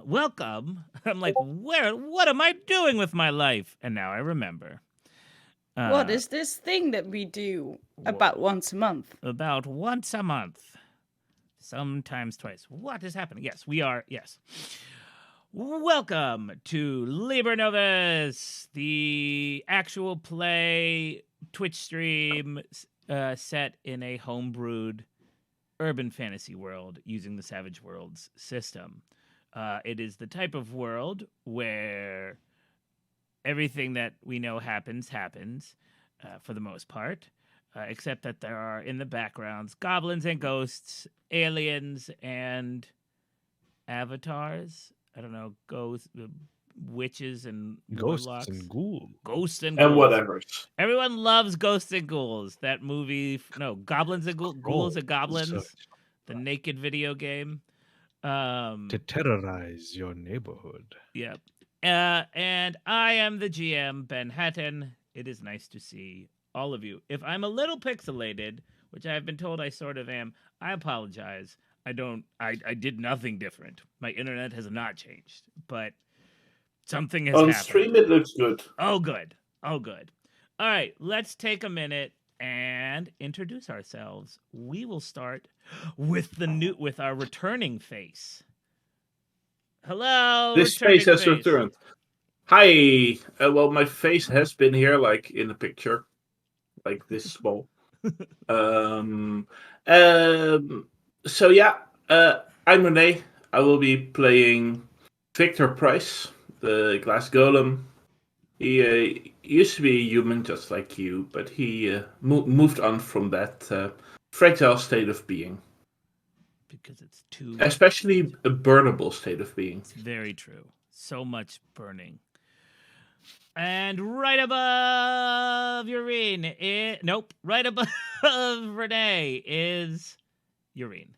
welcome. I'm like, what am I doing with my life? And now I remember. What is this thing that we do about once a month? About once a month. Sometimes twice. What is happening? Yes, we are. Yes. Welcome to Liber Novus, the actual play Twitch stream set in a homebrewed urban fantasy world using the Savage Worlds system. It is the type of world where everything that we know happens for the most part, except that there are in the backgrounds goblins and ghosts, aliens and avatars. I don't know, ghosts, witches and Ghosts warlocks. and ghouls. Ghosts and ghouls. And whatever. Everyone loves Ghosts and Ghouls. That movie, no, Goblins and Ghouls and Goblins, the naked video game. To terrorize your neighborhood. Yep. And I am the GM, Ben Hatton. It is nice to see all of you. If I'm a little pixelated, which I have been told I sort of am, I apologize. I did nothing different. My internet has not changed, but something has happened. On stream, it looks good. Oh, good. Oh, good. All right, let's take a minute and introduce ourselves. We will start with our returning face. Hello. This face has returned. Hi. Well, my face has been here, like in the picture, like this small. So yeah, I'm Renee. I will be playing Victor Price, the glass golem. He used to be a human just like you, but he moved on from that fragile state of being. Because it's too... Especially a burnable state of being. It's very true. So much burning. And right above Urine... right above Renee is Urine.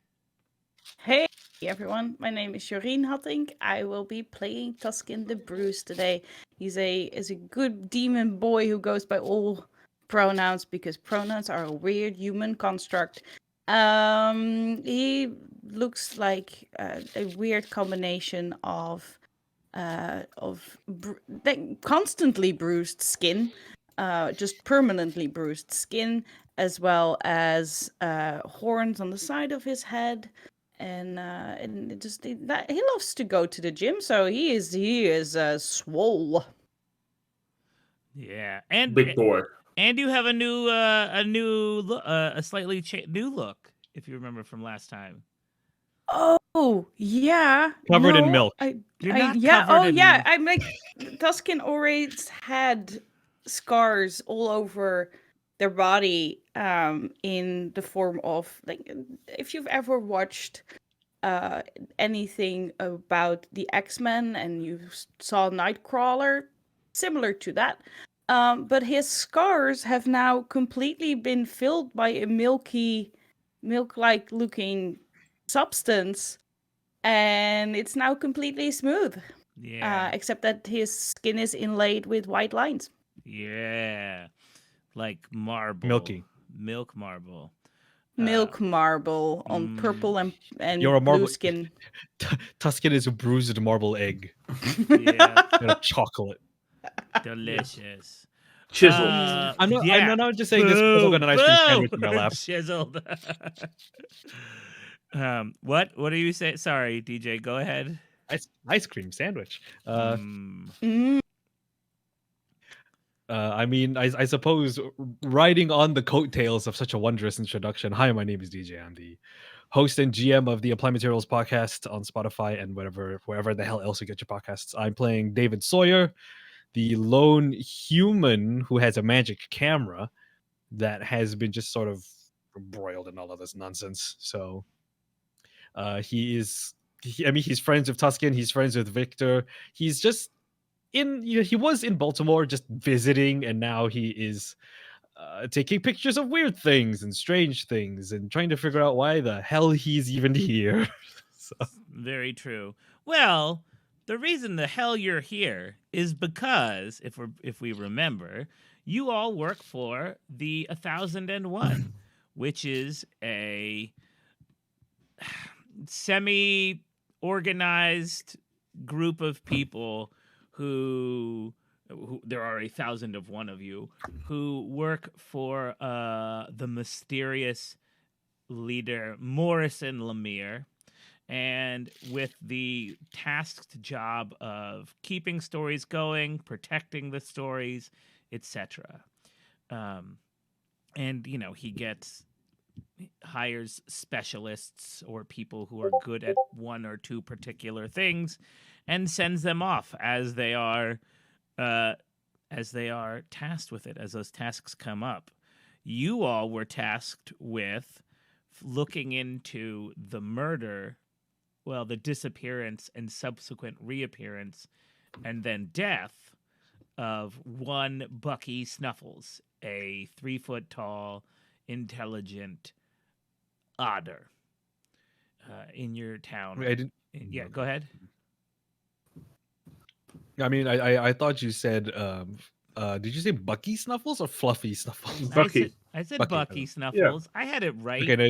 Hey everyone, my name is Jorien Hattink. I will be playing Tuskin the Bruised today. He's a good demon boy who goes by all pronouns because pronouns are a weird human construct. He looks like a weird combination of constantly bruised skin, just permanently bruised skin, as well as horns on the side of his head. And he loves to go to the gym, so he is swole. Yeah, and big boy. And you have a slightly new look, if you remember from last time. Oh yeah, Covered in milk. I'm like Tusken always had scars all over their body, in the form of, like, if you've ever watched anything about the X-Men and you saw Nightcrawler, similar to that. But his scars have now completely been filled by a milk-like looking substance, and it's now completely smooth. Yeah. Except that his skin is inlaid with white lines. Yeah. Like marble. Milky. Milk marble. Milk marble on purple and You're a marble blue skin. Tusken is a bruised marble egg. Yeah. Chocolate. Delicious. Chiseled. I'm not just saying this because I got an ice cream sandwich in my lap. Chiseled. What do you say? Sorry, DJ, go ahead. Ice cream sandwich. I suppose riding on the coattails of such a wondrous introduction. Hi, my name is DJ. I'm the host and GM of the Apply Materials podcast on Spotify and wherever the hell else you get your podcasts. I'm playing David Sawyer, the lone human who has a magic camera that has been just sort of embroiled in all of this nonsense. So he's friends with Tusken. He's friends with Victor. He's just he was in Baltimore just visiting, and now he is taking pictures of weird things and strange things and trying to figure out why the hell he's even here. So. Very true. Well, the reason the hell you're here is because, if we remember, you all work for the 1001, which is a semi-organized group of people who there are 1,000 of one of you who work for the mysterious leader Morrison Lemire, and with the tasked job of keeping stories going, protecting the stories, etc. And he hires specialists or people who are good at one or two particular things, and sends them off as they are tasked with it, as those tasks come up. You all were tasked with looking into the murder, the disappearance and subsequent reappearance and then death of one Bucky Snuffles, a 3-foot tall, intelligent otter in your town. Wait, I didn't. Yeah, go ahead. I mean, I thought you said. Did you say Bucky Snuffles or Fluffy Snuffles? Bucky. I said Bucky, Bucky Snuffles. I had it right. Okay, no,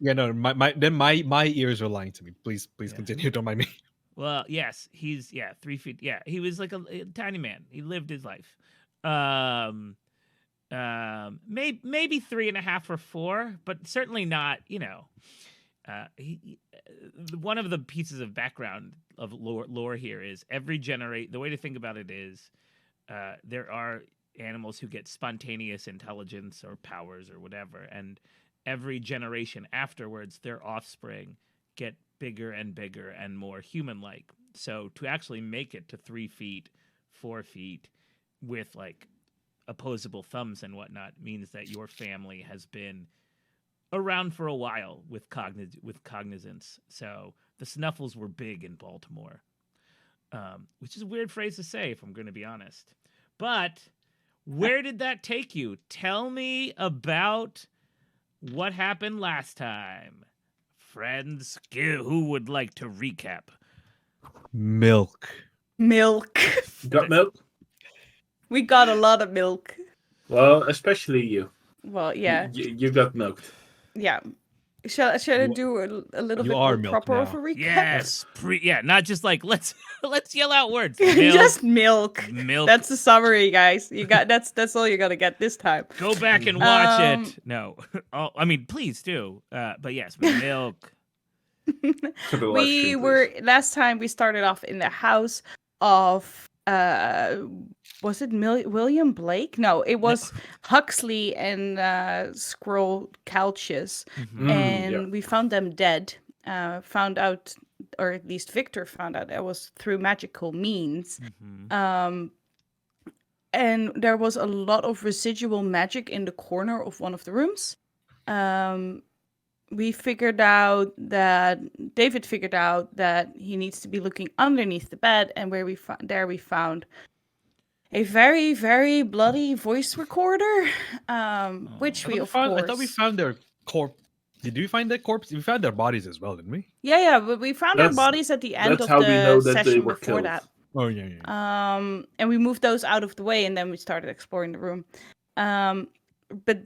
yeah, no. My ears are lying to me. Please continue. Don't mind me. Well, yes, he's 3 feet. Yeah, he was like a tiny man. He lived his life. Maybe 3.5 or 4, but certainly not. One of the pieces of background of lore here is the way to think about it is there are animals who get spontaneous intelligence or powers or whatever, and every generation afterwards, their offspring get bigger and bigger and more human-like. So to actually make it to 3 feet, 4 feet with like opposable thumbs and whatnot means that your family has been around for a while with cognizance. So the Snuffles were big in Baltimore, which is a weird phrase to say if I'm going to be honest. But where did that take you? Tell me about what happened last time. Friends, who would like to recap? Milk. Got milk? We got a lot of milk. Well, especially you. Well, yeah. You got milked. Yeah. Shall I do a little You bit are more milk proper now. of a recap? Yes, not just like let's yell out words. Just milk. Milk. That's the summary, guys. You got that's all you're gonna get this time. Go back and watch it. No, I mean please do. But yes, milk. Last time we started off in the house of was it William Blake? No, it was Huxley and Squirrel Calcius, and we found them dead. Found out, or at least Victor found out, it was through magical means. And there was a lot of residual magic in the corner of one of the rooms. David figured out that he needs to be looking underneath the bed, and where we found a very, very bloody voice recorder, which we of course. I thought we found their corpse. Did we find their corpse? We found their bodies as well, didn't we? Yeah, but we found their bodies at the end of the session before that. Oh yeah. And we moved those out of the way, and then we started exploring the room. But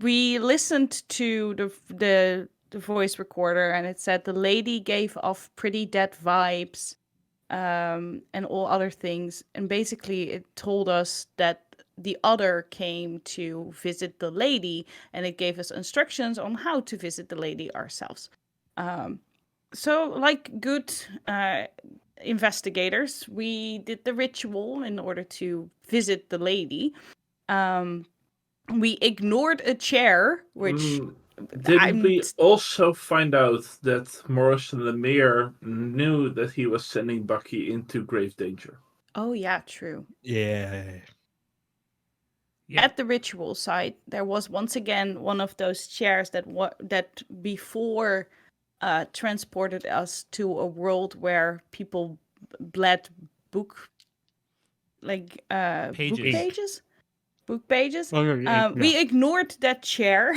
we listened to the voice recorder, and it said the lady gave off pretty dead vibes, and all other things. And basically, it told us that the other came to visit the lady, and it gave us instructions on how to visit the lady ourselves. So, like good investigators, we did the ritual in order to visit the lady. We ignored a chair, which... Didn't we also find out that Morrison Lemire knew that he was sending Bucky into grave danger? Oh, yeah, true. Yeah. At the ritual site, there was once again one of those chairs that before transported us to a world where people bled book pages. Oh, yeah. We ignored that chair,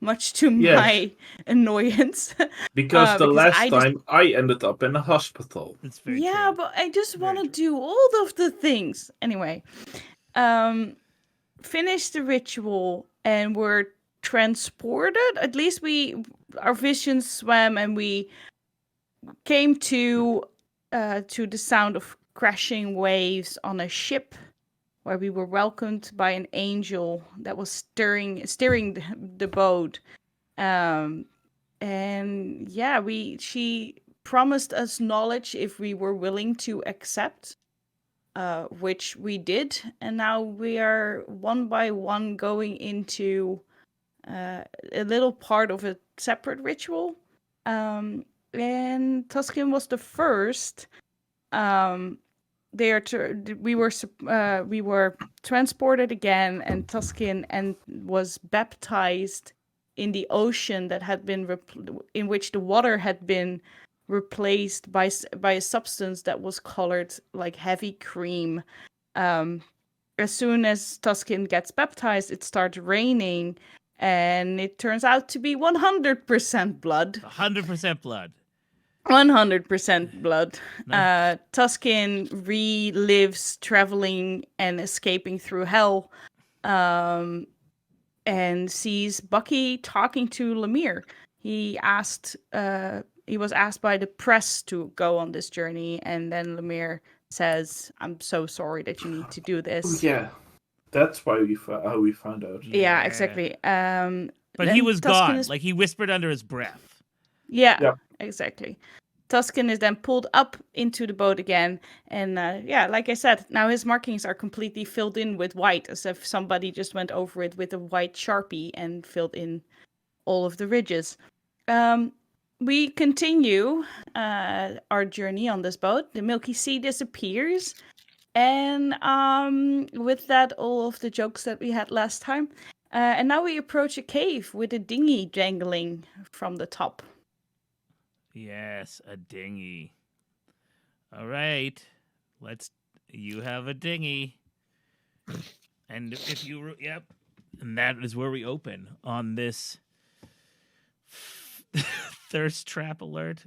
much to my annoyance. Because the last time I ended up in a hospital. That's very true. But I just want to do all of the things. Anyway, finished the ritual and were transported. At least our vision swam, and we came to to the sound of crashing waves on a ship, where we were welcomed by an angel that was steering the boat. And yeah, she promised us knowledge if we were willing to accept, which we did. And now we are one by one going into a little part of a separate ritual. And Tuscan was the first. We were transported again, and Tuscan and was baptized in the ocean that had been in which the water had been replaced by a substance that was colored like heavy cream. As soon as Tuscan gets baptized, it starts raining, and it turns out to be 100% blood. 100% blood. 100% blood. Nice. Tuscan relives traveling and escaping through hell, and sees Bucky talking to Lemire. He was asked by the press to go on this journey, and then Lemire says, "I'm so sorry that you need to do Oh, this." yeah, that's why how we found out. Yeah, exactly. But he then was Tuscan gone. is- Like he whispered under his breath. Yeah, Yep. exactly. Tuscan is then pulled up into the boat again, and yeah, like I said, now his markings are completely filled in with white, as if somebody just went over it with a white Sharpie and filled in all of the ridges. We continue our journey on this boat. The Milky Sea disappears, and with that, all of the jokes that we had last time. And now we approach a cave with a dinghy dangling from the top. Yes, a dinghy. All right. You have a dinghy. And if you, yep. And that is where we open on this thirst trap alert.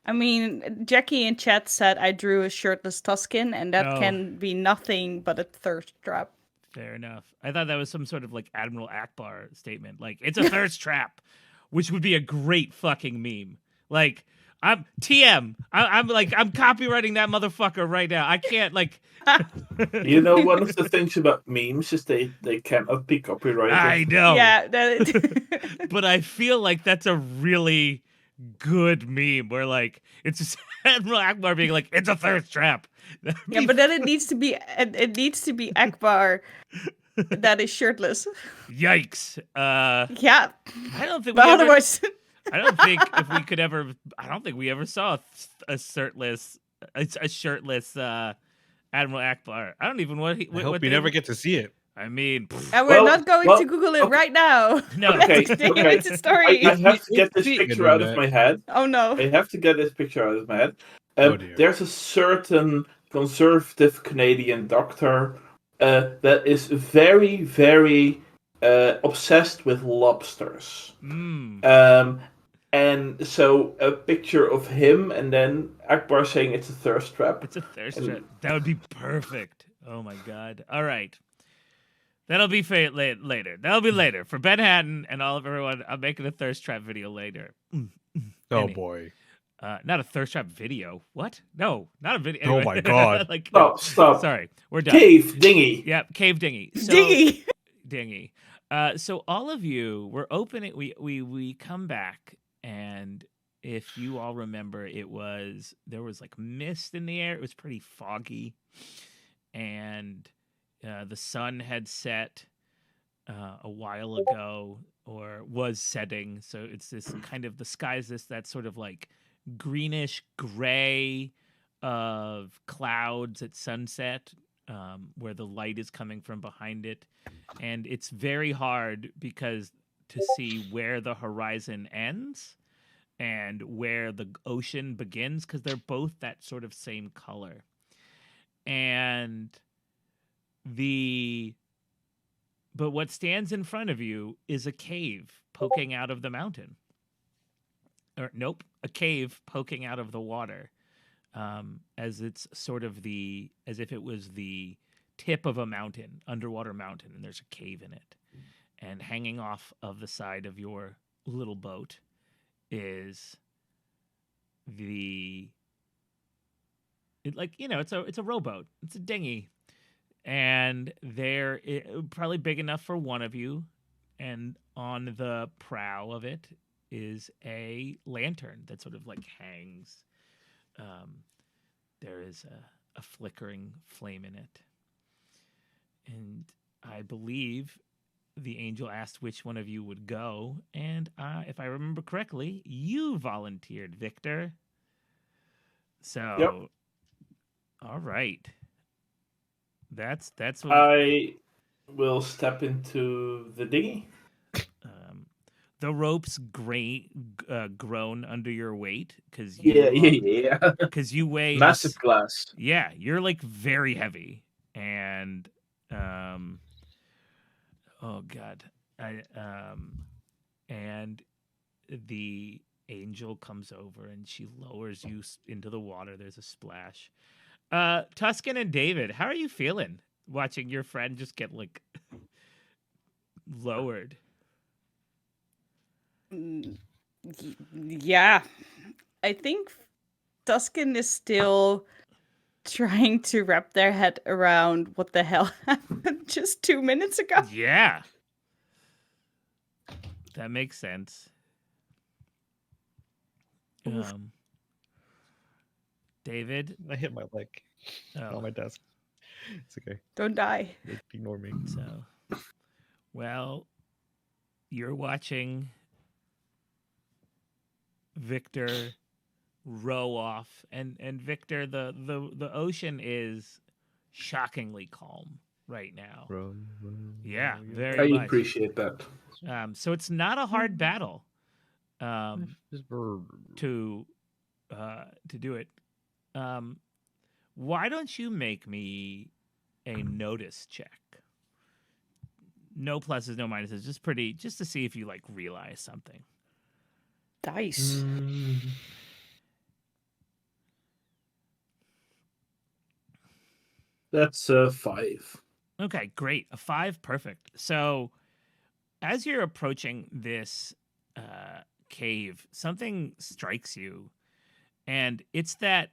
I mean, Jackie in chat said I drew a shirtless Tuscan, and that Oh. can be nothing but a thirst trap. Fair enough. I thought that was some sort of like Admiral Akbar statement. Like, it's a thirst trap, which would be a great fucking meme. Like, I'm copywriting that motherfucker right now. I can't like. You know, one of the things about memes is they cannot be copyrighted. I know. Yeah, But I feel like that's a really good meme where like it's just Admiral Akbar being like, it's a thirst trap. yeah, but then it needs to be Akbar that is shirtless. Yikes. Yeah, I don't think but we ever, otherwise, I don't think if we could ever. I don't think we ever saw a shirtless Admiral Akbar. I don't even what. I hope we never get to see it. I mean, and we're Well, not going well, to Google it okay. right now. no. Okay, Let's continue okay. with the story. I have to get this Speaking picture of out of that- my head. Oh no! I have to get this picture out of my head. Oh, dear. There's a certain conservative Canadian doctor that is very, very obsessed with lobsters. And so a picture of him and then Akbar saying it's a thirst trap. It's a thirst trap. That would be perfect. Oh my god. All right. That'll be later. That'll be later. For Ben Hatton and all of everyone, I'm making a thirst trap video later. Oh boy. Not a thirst trap video. What? No, not a video. Oh my God. Like, Stop. Sorry, we're done. Cave dinghy. Yep, cave dinghy. So, Dinghy. Dinghy. So all of you, we're opening. We come back, and if you all remember, there was like mist in the air. It was pretty foggy, and the sun had set a while ago, or was setting. So it's this kind of, the sky's that sort of like greenish gray of clouds at sunset, where the light is coming from behind it, and it's very hard to see where the horizon ends and where the ocean begins, because they're both that sort of same color. And but what stands in front of you is a cave poking out of the mountain. Or nope, a cave poking out of the water, as it's sort of as if it was the tip of a mountain, underwater mountain, and there's a cave in it. And hanging off of the side of your little boat is the it's a rowboat. It's a dinghy, and they're probably big enough for one of you. And on the prow of it is a lantern that sort of like hangs. There is a flickering flame in it, and I believe the angel asked which one of you would go, and if I remember correctly, you volunteered, Victor. So, Yep. all right. That's what I will step into the dinghy. the ropes groan under your weight because Yeah. you weigh Massive glass. yeah, you're like very heavy, and oh god, and the angel comes over and she lowers you into the water. There's a splash. Tuscan and David, how are you feeling watching your friend just get like lowered? Yeah, I think Tuscan is still trying to wrap their head around what the hell happened just 2 minutes ago. Yeah. That makes sense. David? I hit my leg Oh. on my desk. It's okay. Don't die. Ignore me. So, well, you're watching Victor row off, and Victor, the ocean is shockingly calm right now. Yeah, very I much. appreciate that. So it's not a hard battle to do it. Why don't you make me a notice check? No pluses, no minuses, just to see if you like realize something. Dice. That's a 5. Okay, great. A 5, perfect. So as you're approaching this cave, something strikes you, and it's that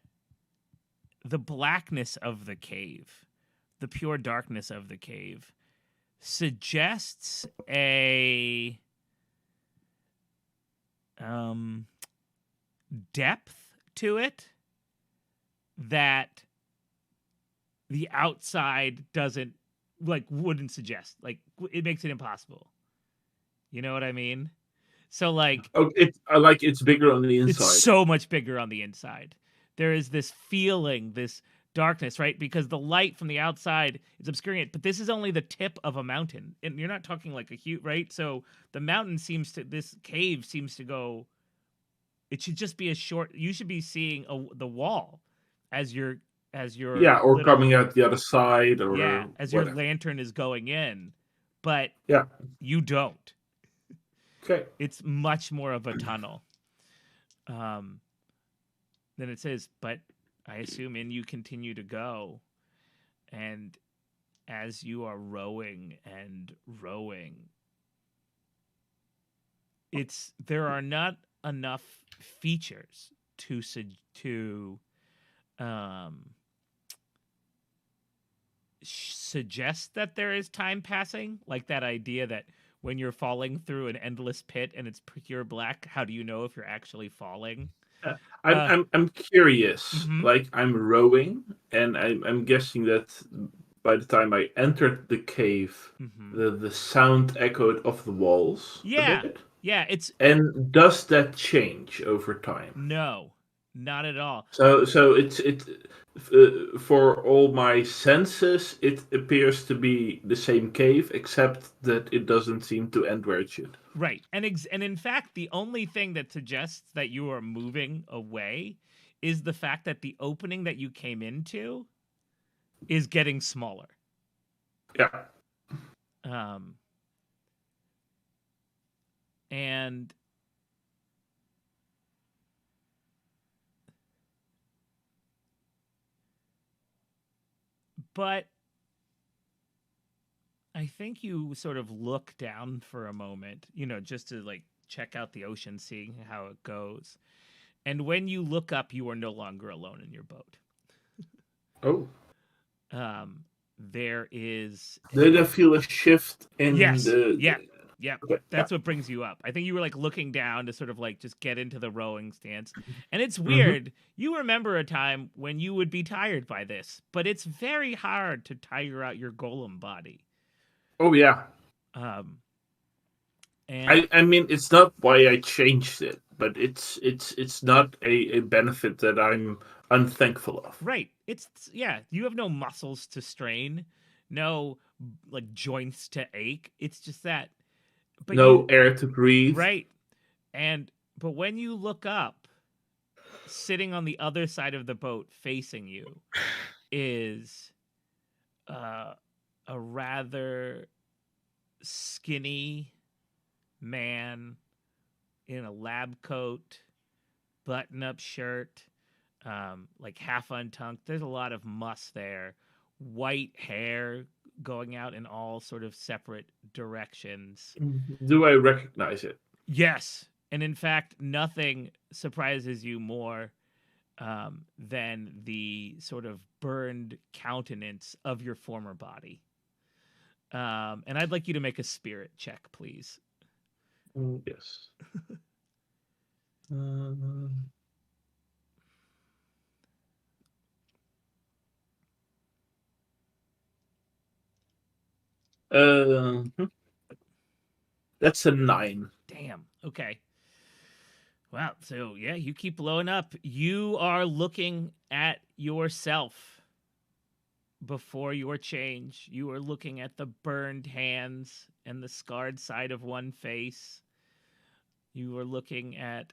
the blackness of the cave, the pure darkness of the cave, suggests a depth to it that the outside wouldn't suggest. Like, it makes it impossible. You know what I mean? So like, it's bigger on the inside. It's so much bigger on the inside. There is this feeling, this darkness, right? Because the light from the outside is obscuring it, but this is only the tip of a mountain, and you're not talking like a huge, right? So the mountain this cave seems to go. It should just be a short. You should be seeing the wall as you're or coming out the other side, or as your lantern is going in, but you don't. Okay, it's much more of a tunnel. Then it says, but I assume you continue to go, and as you are rowing and rowing, there are not enough features to suggest that there is time passing, like that idea that when you're falling through an endless pit and it's pure black, how do you know if you're actually falling? I'm curious. Mm-hmm. Like, I'm rowing, and I'm guessing that by the time I entered the cave, the sound echoed off the walls. Yeah, a bit. Yeah. And does that change over time? No, not at all. So it's for all my senses, it appears to be the same cave, except that it doesn't seem to end where it should. Right, and in fact, the only thing that suggests that you are moving away is the fact that the opening that you came into is getting smaller. Yeah. And but I think you sort of look down for a moment, just to like check out the ocean, seeing how it goes. And when you look up, you are no longer alone in your boat. Oh. There is. Did I feel a shift in Yes. the? Yeah. Yeah. Okay, That's what brings you up. I think you were like looking down to sort of like just get into the rowing stance. And it's Mhm. weird. You remember a time when you would be tired by this, but it's very hard to tire out your golem body. Oh yeah. And I mean, it's not why I changed it, but it's not a benefit that I'm unthankful of. right. It's yeah, you have no muscles to strain, no like joints to ache. It's just that but No air to breathe. right. But when you look up, sitting on the other side of the boat facing you is a rather skinny man in a lab coat, button-up shirt, like half untucked. There's a lot of muss there. White hair going out in all sort of separate directions. Do I recognize it? Yes. And in fact, nothing surprises you more than the sort of burned countenance of your former body. And I'd like you to make a spirit check, please. Yes. That's a 9. Damn. Okay. Well, so yeah, you keep blowing up. You are looking at yourself before your change. You are looking at the burned hands and the scarred side of one face. You are looking at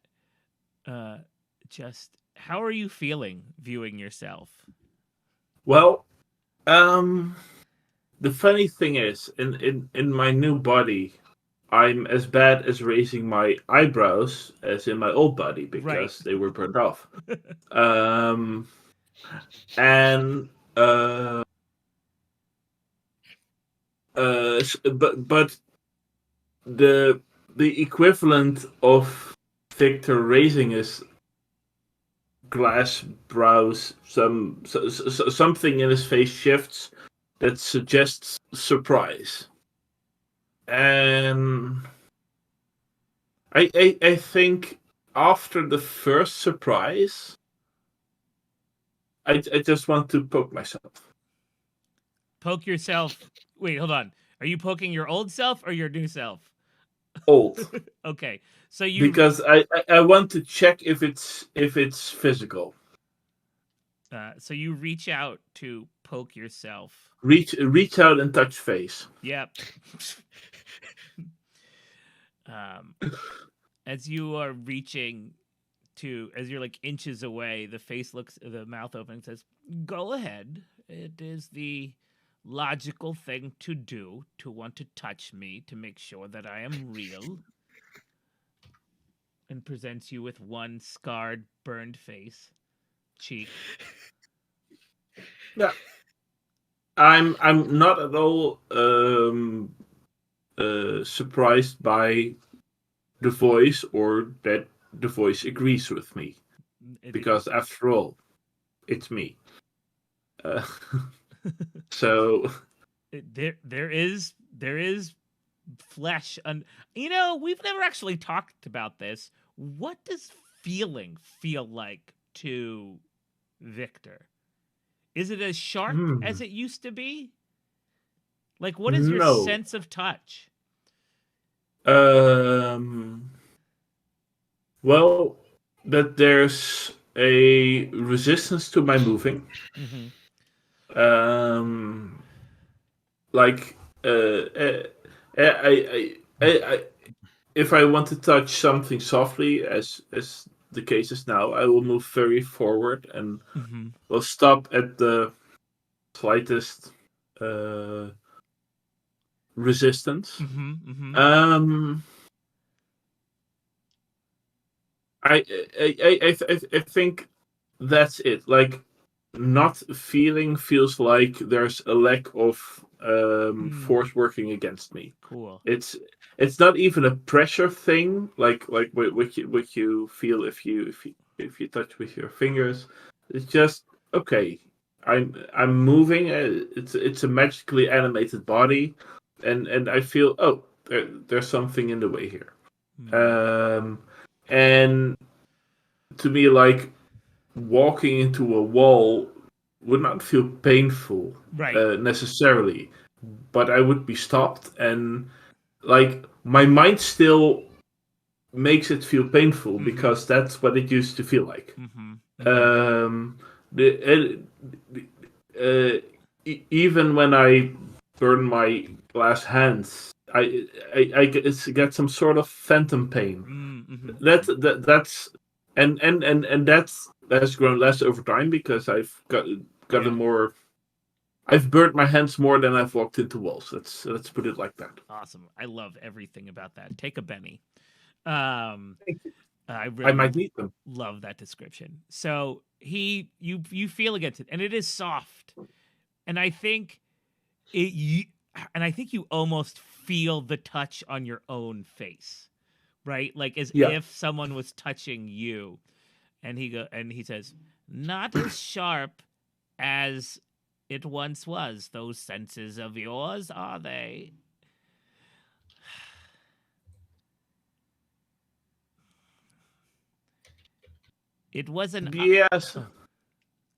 just how are you feeling viewing yourself? Well, the funny thing is, in my new body, I'm as bad as raising my eyebrows as in my old body because they were burned off. And but the equivalent of Victor raising his glass brows, something in his face shifts that suggests surprise. And I think after the first surprise, I just want to poke myself. Poke yourself. Wait, hold on. Are you poking your old self or your new self? Old. Okay, so you because I want to check if it's physical. So you reach out to poke yourself. Reach out and touch face. Yep. As you are reaching to, as you're like inches away, the mouth opens and says, "Go ahead. It is the logical thing to do to want to touch me to make sure that I am real." And presents you with one scarred, burned cheek. Yeah. I'm not at all surprised by the voice or that the voice agrees with me. Because after all, it's me. So there is flesh, and we've never actually talked about this. What does feeling feel like to Victor? Is it as sharp as it used to be? Like, what is your sense of touch? Well, that there's a resistance to my moving. Mm-hmm. Like I if I want to touch something softly, as the case is now, I will move very forward and will stop at the slightest resistance. I think that's it. Like, not feeling feels like there's a lack of force working against me. Cool. It's not even a pressure thing, like what you feel if you touch with your fingers. It's just okay. I'm moving. It's a magically animated body, and I feel there's something in the way here. And to me, like walking into a wall would not feel painful Right. necessarily, but I would be stopped, and like my mind still makes it feel painful because that's what it used to feel like. Um, the, Even when I burn my glass hands, I get some sort of phantom pain. That's and that's grown less over time because I've got a more. I've burnt my hands more than I've walked into walls. Let's put it like that. Awesome. I love everything about that. Take a Benny. Um, I I really might need them. love that description. So you feel against it, and it is soft, and I think you almost feel the touch on your own face, right? Like as Yeah. if someone was touching you, and he says, "Not as sharp as it once was. Those senses of yours, are they?" It was an Yes, go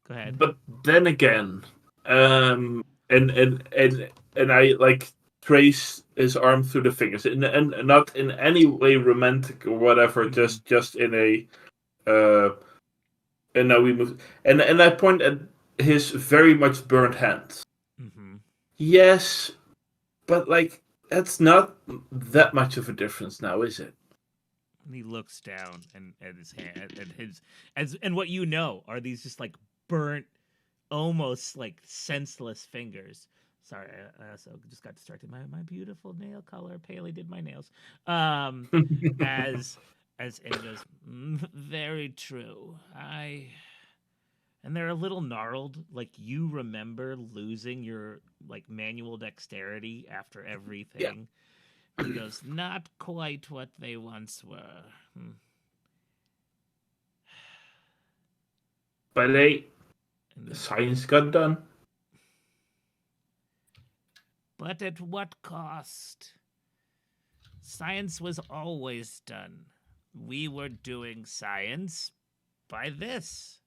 ahead. but then again, and I like trace his arm through the fingers, and not in any way romantic or whatever, just in a and now we move, and I point at his very much burnt hands. Yes, but like that's not that much of a difference now, is it? And he looks down and at his hand at his and what you know are these just like burnt, almost like senseless fingers. Sorry, I also just got distracted. My beautiful nail color. Paley did my nails. As and he goes, very true. And they're a little gnarled. Like you remember losing your like manual dexterity after everything. Yeah. He goes, not quite what they once were. But hey, science got done. But at what cost? Science was always done. We were doing science by this.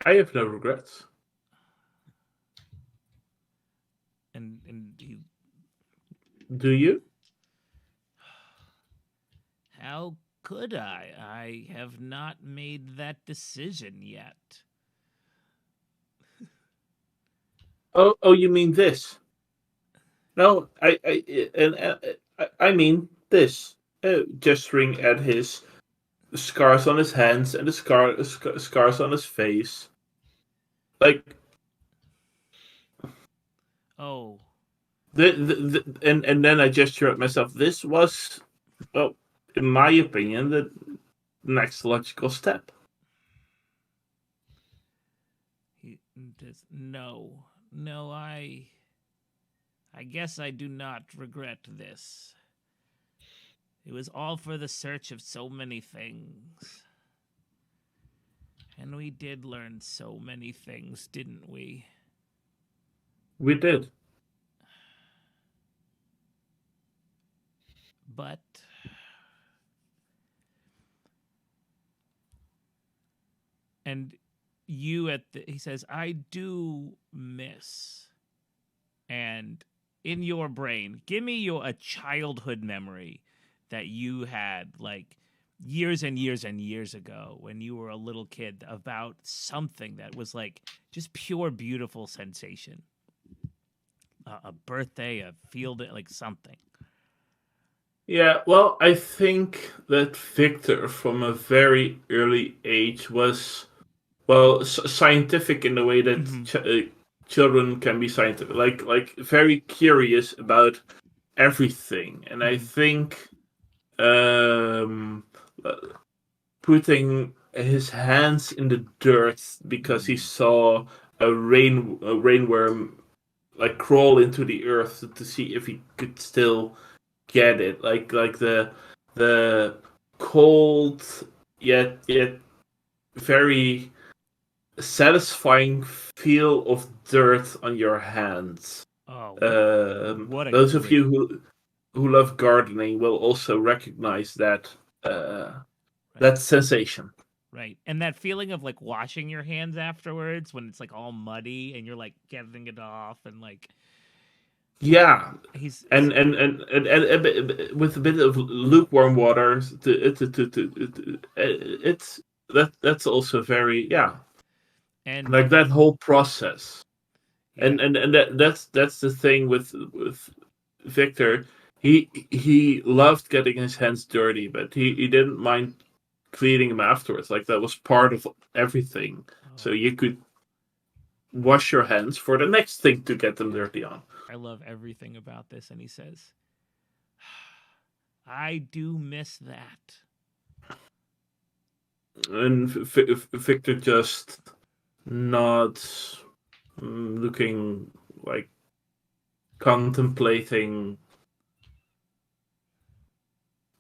I have no regrets. And he, do you? How could I? I have not made that decision yet. Oh, you mean this? No, I mean this. Gesturing at his scars on his hands and the scars on his face. Like, oh, and then I gesture at myself. This was, well, in my opinion, the next logical step. No, I guess I do not regret this. It was all for the search of so many things. And we did learn so many things, didn't we? We did. But and he says, I do miss. And in your brain, give me a childhood memory that you had like years and years and years ago when you were a little kid about something that was like just pure beautiful sensation. A birthday, a field, like something. Yeah, well, I think that Victor, from a very early age, was scientific in the way that children can be scientific, like very curious about everything, and I think putting his hands in the dirt because he saw a rainworm like crawl into the earth to see if he could still get it, like the cold yet very satisfying feel of dirt on your hands. Oh, What those of you who love gardening will also recognize that that sensation. Right. And that feeling of like washing your hands afterwards when it's like all muddy and you're like getting it off and like yeah, he's and with a bit of lukewarm water it's that's also very and like that whole process. yeah. And that's the thing with Victor. He loved getting his hands dirty, but he didn't mind cleaning them afterwards. Like that was part of everything. So you could wash your hands for the next thing to get them dirty on. I love everything about this. And he says, I do miss that. And Victor just nods, looking like contemplating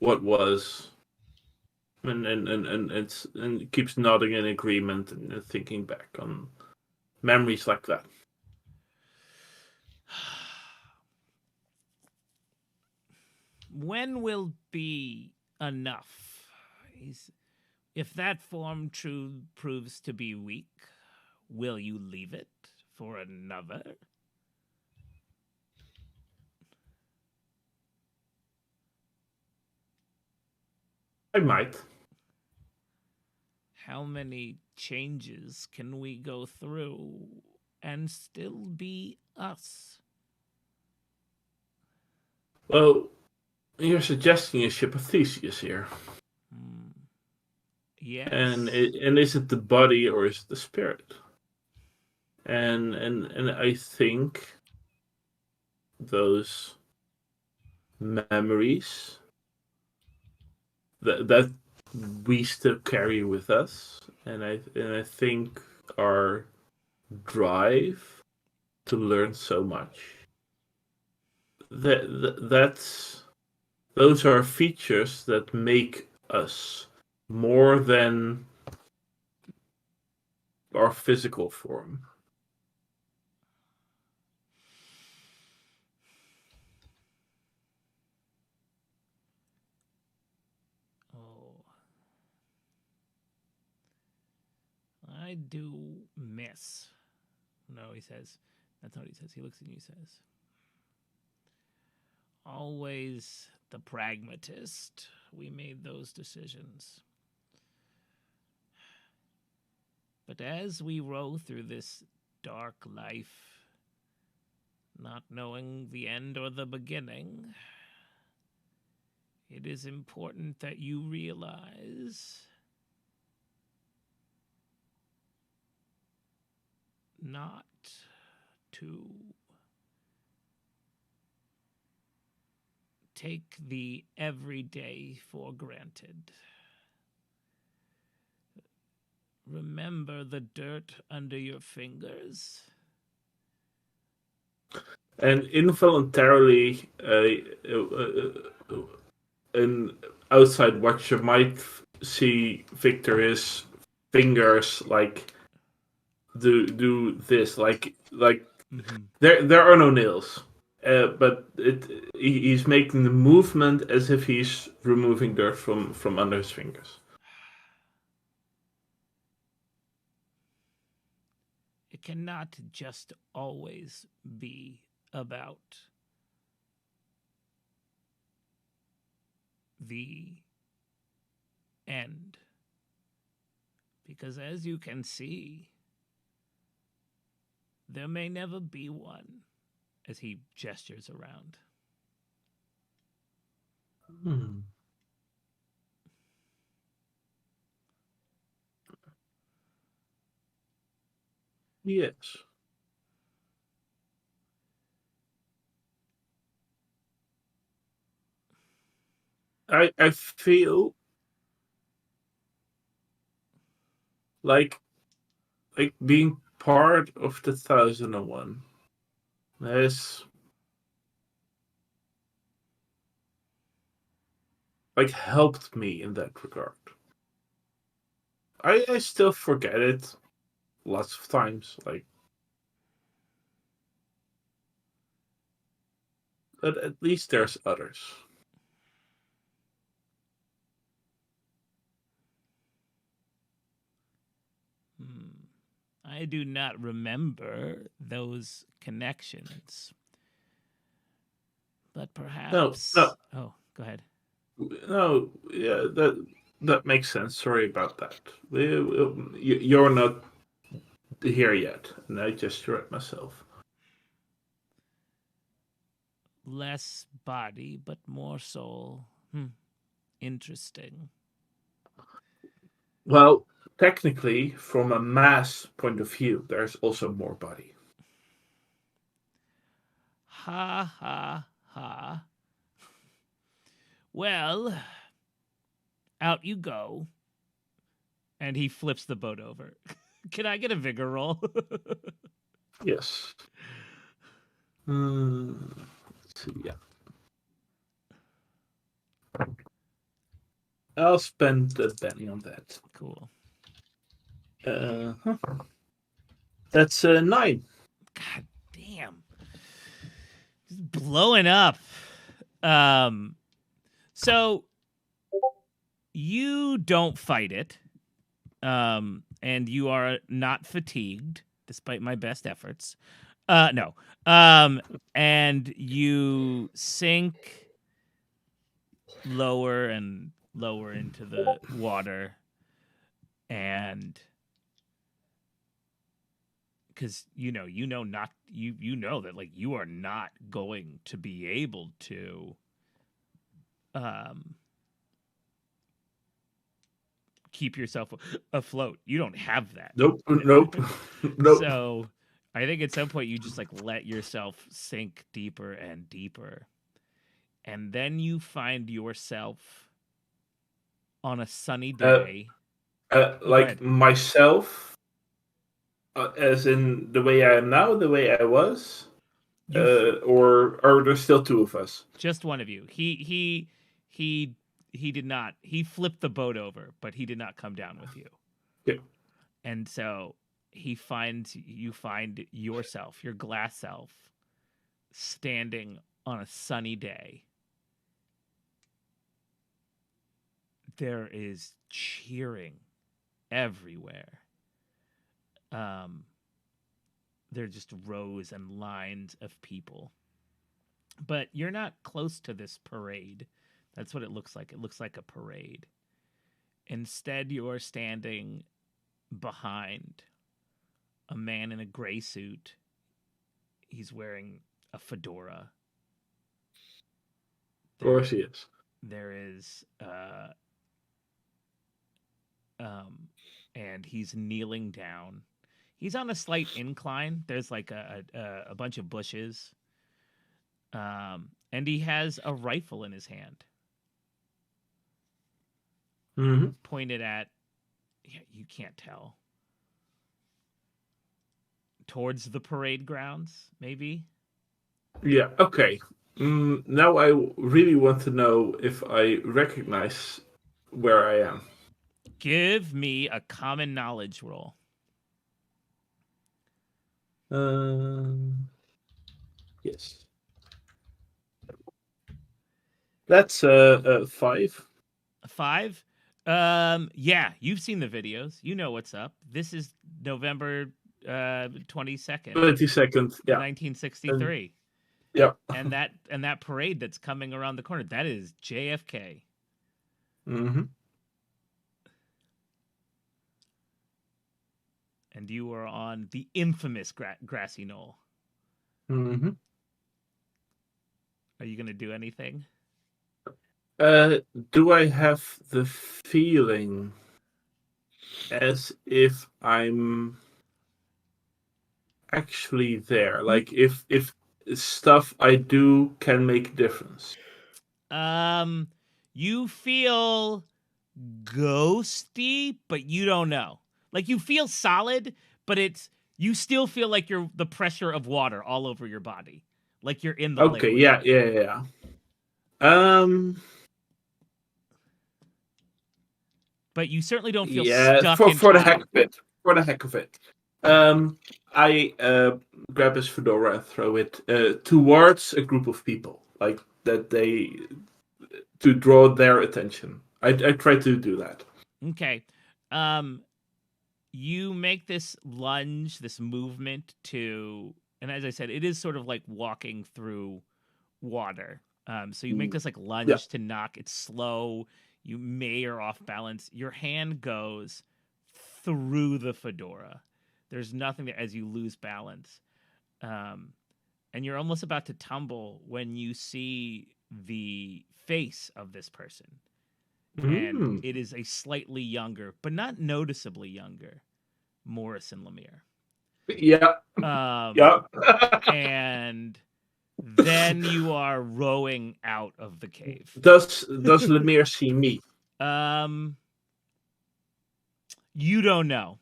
what was, and keeps nodding in agreement and thinking back on memories like that. When will be enough? If that form proves to be weak, will you leave it for another? I might. How many changes can we go through and still be us? Well, you're suggesting a ship of Theseus here. Yes. And is it the body or is it the spirit? And I think those memories that we still carry with us, and I think our drive to learn so much. That's those are features that make us more than our physical form. Oh. I do miss. No, he says. That's not what he says. He looks at you and says, always the pragmatist. We made those decisions. But as we roll through this dark life, not knowing the end or the beginning, it is important that you realize not to take the everyday for granted. Remember the dirt under your fingers. And involuntarily, an outside watcher might see Victor's fingers like do this, like there are no nails, but he's making the movement as if he's removing dirt from under his fingers. It cannot just always be about the end. Because as you can see, there may never be one, as he gestures around. Yes. I feel like being part of the 1001. There's helped me in that regard. I still forget it lots of times, but at least there's others. I do not remember those connections. But perhaps... No. Oh, go ahead. No, yeah, that makes sense. Sorry about that. You're not here yet, and I just read myself. Less body, but more soul. Interesting. Well, technically, from a mass point of view, there's also more body. Ha ha ha. Well, out you go. And he flips the boat over. Can I get a vigor roll? Yes. Let's see, yeah. I'll spend a penny on that. Cool. That's 9. God damn. Just blowing up. So you don't fight it. And you are not fatigued, despite my best efforts. No. And you sink lower and lower into the water, and because you know that like you are not going to be able to keep yourself afloat. You don't have that. Nope. So I think at some point you just like let yourself sink deeper and deeper. And then you find yourself on a sunny day. Myself, as in the way I am now, the way I was, or are there still 2 of us? Just one of you. He did not. He flipped the boat over, but he did not come down with you. Yeah. And so you find yourself, your glass self, standing on a sunny day. There is cheering everywhere. There are just rows and lines of people. But you're not close to this parade. That's what it looks like. It looks like a parade. Instead, you're standing behind a man in a gray suit. He's wearing a fedora. Of course he is. There is and he's kneeling down. He's on a slight incline. There's like a bunch of bushes. And he has a rifle in his hand. Mm-hmm. Pointed at, you can't tell. Towards the parade grounds, maybe? Yeah, okay. Now I really want to know if I recognize where I am. Give me a common knowledge roll. Yes. That's 5. 5? Yeah, you've seen the videos. You know what's up. This is November 22nd. 22nd, yeah. 1963. Yeah. And that parade that's coming around the corner, that is JFK. Mm-hmm. And you are on the infamous grassy knoll. Mm-hmm. Are you going to do anything? Do I have the feeling as if I'm actually there? Like if stuff I do can make a difference? You feel ghosty, but you don't know. Like you feel solid, but you still feel like you're the pressure of water all over your body. Like you're in the Okay, liquid. yeah. but you certainly don't feel Yeah, stuck for in the time. heck of it. For the heck of it. I grab his fedora and throw it towards a group of people, like that to draw their attention. I try to do that. Okay. You make this lunge, this movement to, and as I said, it is sort of like walking through water. So you make this like lunge Yeah. to knock. It's slow. You may are off balance. Your hand goes through the fedora. There's nothing there as you lose balance. And you're almost about to tumble when you see the face of this person. And it is a slightly younger, but not noticeably younger, Morrison Lemire. Yeah. Yeah. And then you are rowing out of the cave. Does Lemire see me? You don't know.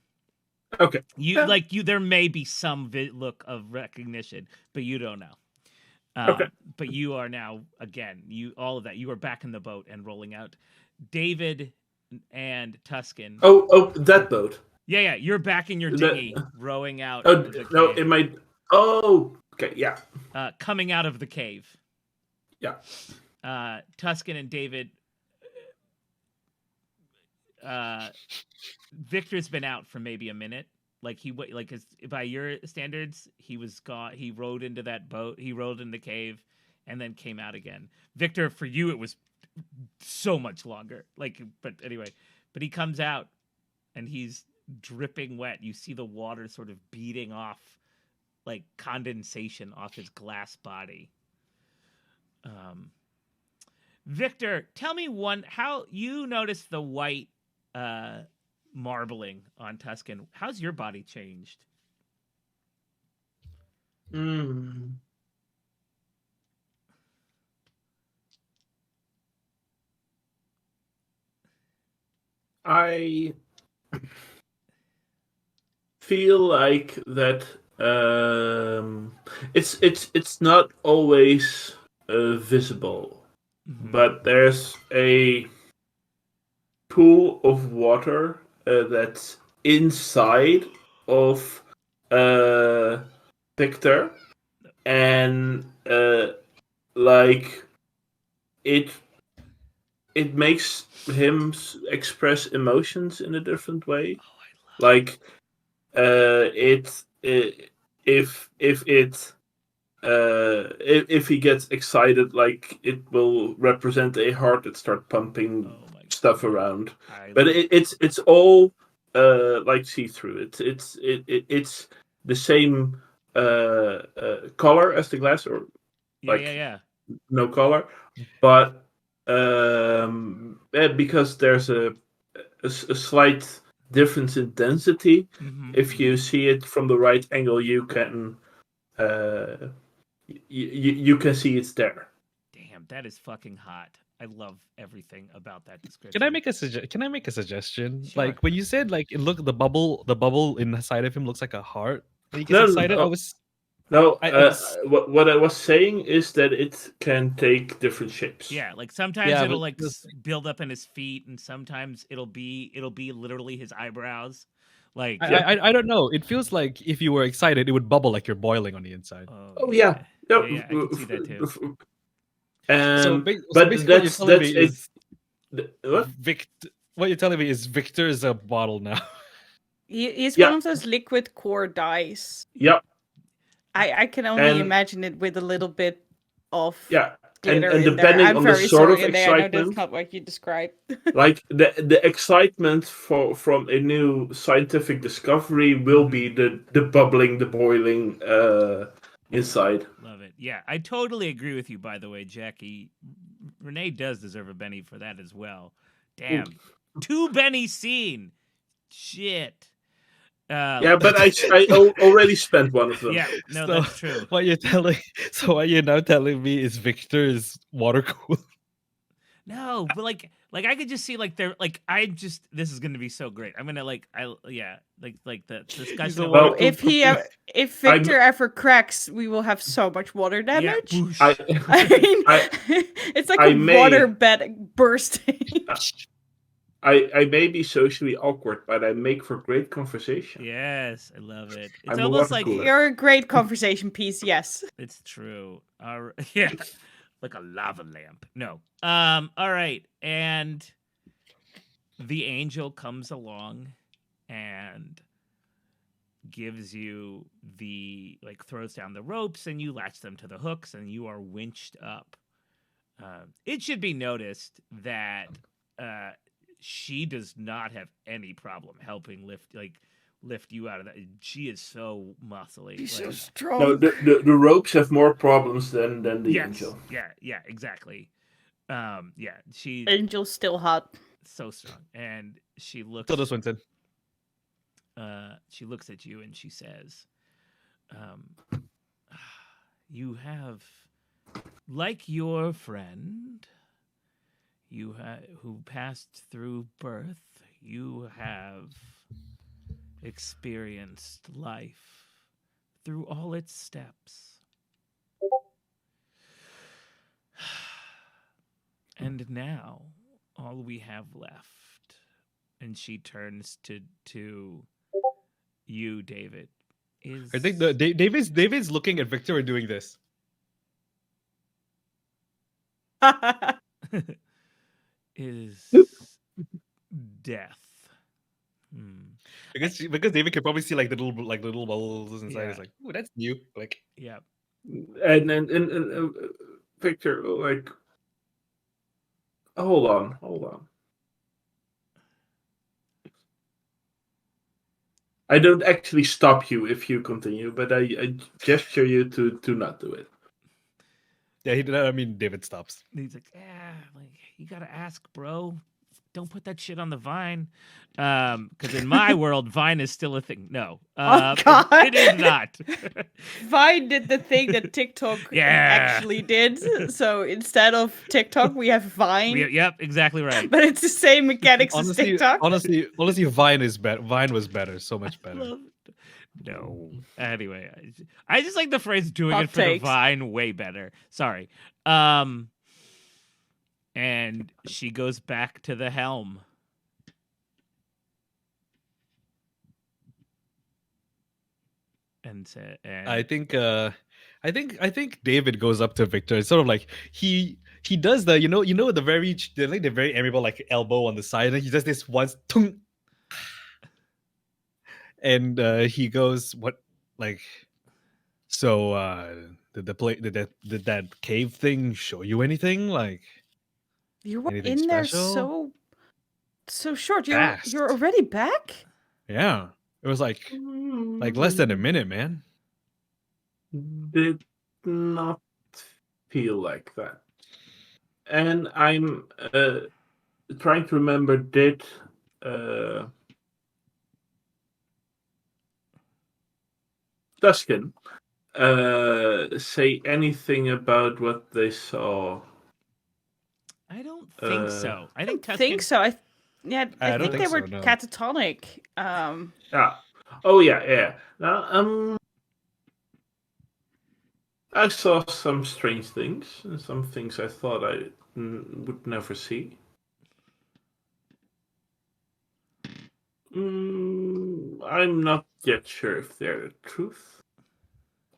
Okay. There may be some look of recognition, but you don't know. Okay. But you are now again. All of that. You are back in the boat and rolling out. David and Tuscan. Oh, that boat. Yeah. You're back in your dinghy, rowing out. Oh of the no! cave. In my. Oh, okay. Yeah. Coming out of the cave. Yeah. Tuscan and David. Victor's been out for maybe a minute. By your standards, he was gone. He rode into that boat. He rode in the cave, and then came out again. Victor, for you, it was so much longer. But he comes out, and he's dripping wet. You see the water sort of beating off, like condensation off his glass body. Victor, tell me how you noticed the white marbling on Tuscan. How's your body changed? I feel like that it's not always visible, but there's a pool of water that's inside of Victor, and it makes him express emotions in a different way. If he gets excited, it will represent a heart that starts pumping stuff around. But it's all see through. It's the same color as the glass, or no color, but because there's a slight difference in density. If you see it from the right angle, you can you can see it's there. Damn, that is fucking hot. I love everything about that description. Can I make a suggestion? Sure. Like when you said the bubble inside of him looks like a heart. When he gets excited, what I was saying is that it can take different shapes. Yeah, sometimes it'll build up in his feet, and sometimes it'll be literally his eyebrows. I don't know. It feels like if you were excited, it would bubble like you're boiling on the inside. Oh yeah. Yep. Yeah, I can see that too. But what you're telling me is Victor is a bottle now. He's one of those liquid core dice. Yep. I can only imagine it with a little bit of glitter and in depending there. I'm on very the sort of sorry in there. I know excitement, that's not what you described. the excitement from a new scientific discovery will be the bubbling, the boiling inside. Love it. Yeah, I totally agree with you. By the way, Jackie, Renee does deserve a Benny for that as well. Damn, 2 Bennies seen. Shit. Yeah, but I already spent one of them. Yeah, no, that's true. What you're now telling me is Victor is water cool. No, but I could just see this is gonna be so great. I'm gonna the discussion. Well, if Victor ever cracks, we will have so much water damage. Yeah, I mean, it's like water bed bursting. I may be socially awkward, but I make for great conversation. Yes, I love it. It's I'm a almost water like cooler. You're a great conversation piece, yes. it's true. Yeah, like a lava lamp. No. All right, and the angel comes along and gives you throws down the ropes and you latch them to the hooks and you are winched up. It should be noticed that she does not have any problem helping lift you out of that. She is so muscly. She's so No, strong. the ropes have more problems than the yes, angel. yeah, exactly. Yeah, she's Angel's still hot. so strong, and she looks. So does Winston. She looks at you and she says, "You have, like your friend, who passed through birth. You have experienced life through all its steps." And now, all we have left, and she turns to you, David, is I think David's looking at Victor and doing this. is death. Because David can probably see like the little bubbles inside. Yeah. It's like, oh, that's new. Like, Yeah. And Victor, like, hold on. I don't actually stop you if you continue, but I gesture you to not do it. yeah, I mean, David stops. And he's like, you gotta ask, bro. Don't put that shit on the Vine. Because in my world, Vine is still a thing. No. God. It is not. Vine did the thing that TikTok Yeah. actually did. So instead of TikTok, we have Vine. Yep, exactly right. But it's the same mechanics as TikTok. Honestly, Vine is better. Vine was better, so much better. No. Anyway, I just like the phrase "doing Hot it for takes. the Vine" way better. Sorry. And she goes back to the helm. And I think David goes up to Victor. It's sort of like he does the the very amiable like elbow on the side, and he does this once, tung, and he goes, what, like, so did that cave thing show you anything, like? You were Anything in there special? so short. Fast. You're already back? Yeah, it was like less than a minute, man. Did not feel like that. And I'm trying to remember, did Tuscan say anything about what they saw? I don't think so. I think I think so. I don't think they think were so, no. catatonic. Yeah. Oh yeah. Now, I saw some strange things, and some things I thought I would never see. I'm not yet sure if they're the truth,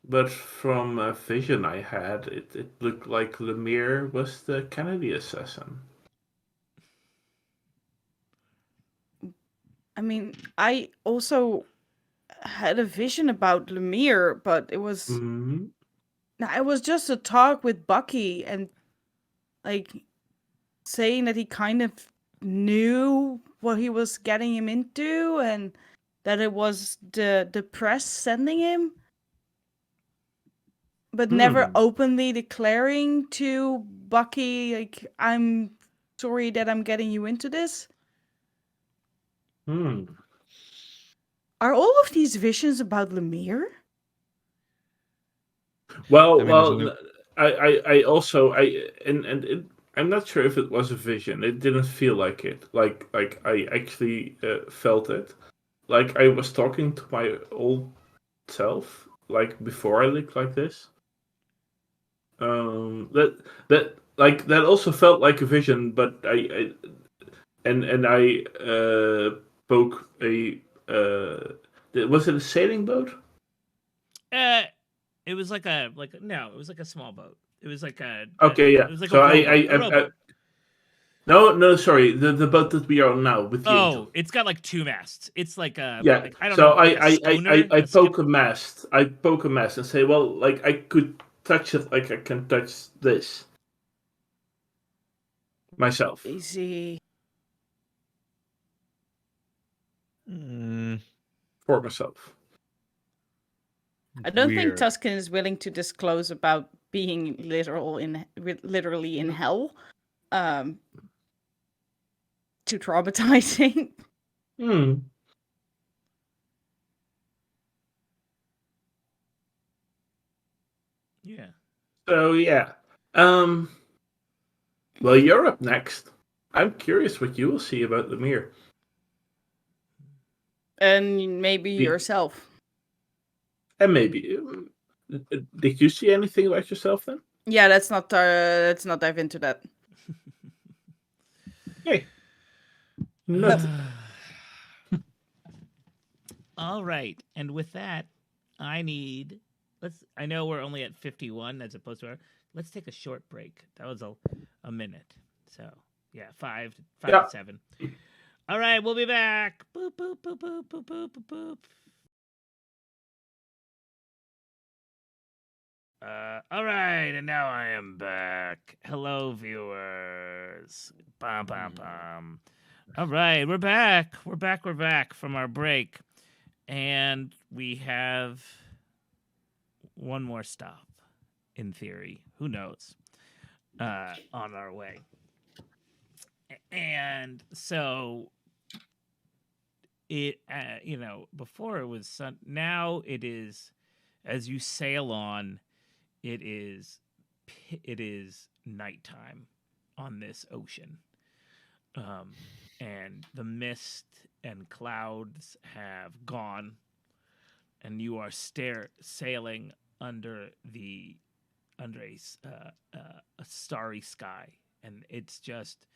but from a vision I had, it looked like Lemire was the Kennedy assassin. I mean, I also had a vision about Lemire, but it was it was just a talk with Bucky and like saying that he kind of knew what he was getting him into and that it was the press sending him, but never openly declaring to Bucky like, I'm sorry that I'm getting you into this. Are all of these visions about Lemire? Well, I mean, I also I'm not sure if it was a vision. It didn't feel like it. Like I actually felt it. Like I was talking to my old self, like before I looked like this. That also felt like a vision, but and I poke a. Was it a sailing boat? It was like a no, it was like a small boat. It was like a Okay, yeah. it was like So a rowboat. A rowboat. no, sorry. The boat that we are on now with the angel. Oh, it's got like 2 masts. It's like a Yeah. I don't So know, like a schooner. I A skip. poke a mast. I poke a mast and say, well, like I could touch it, like I can touch this myself. Easy. Mm, For myself. I don't think weird. Tuscan is willing to disclose about being literally in hell. Too traumatizing. Hmm. Yeah. So yeah. Um. Well, you're up next. I'm curious what you will see about the mirror. And maybe yourself. And maybe. Did you see anything about yourself then? Yeah, let's not dive into that. Hey. Nothing. All right. And with that, I know we're only at 51 as opposed to let's take a short break. That was a minute. So, yeah, 5 Yeah. to 7. All right, we'll be back. Boop boop boop boop boop boop boop boop. All right, and now I am back. Hello, viewers. Bum, bum, bum. All right, we're back. We're back from our break. And we have one more stop, in theory. Who knows? On our way. And so it, before it was sun. Now it is, as you sail on, it is nighttime on this ocean, and the mist and clouds have gone, and you are sailing under a starry sky, and it's just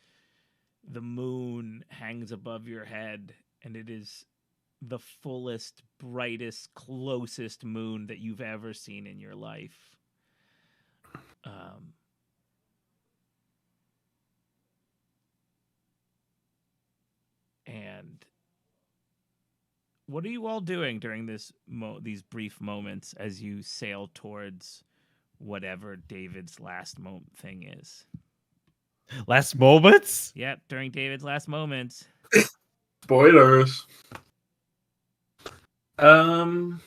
the moon hangs above your head, and it is the fullest, brightest, closest moon that you've ever seen in your life. And what are you all doing during these brief moments as you sail towards whatever David's last thing is? Last moments? Yep, during David's last moments. Spoilers. No.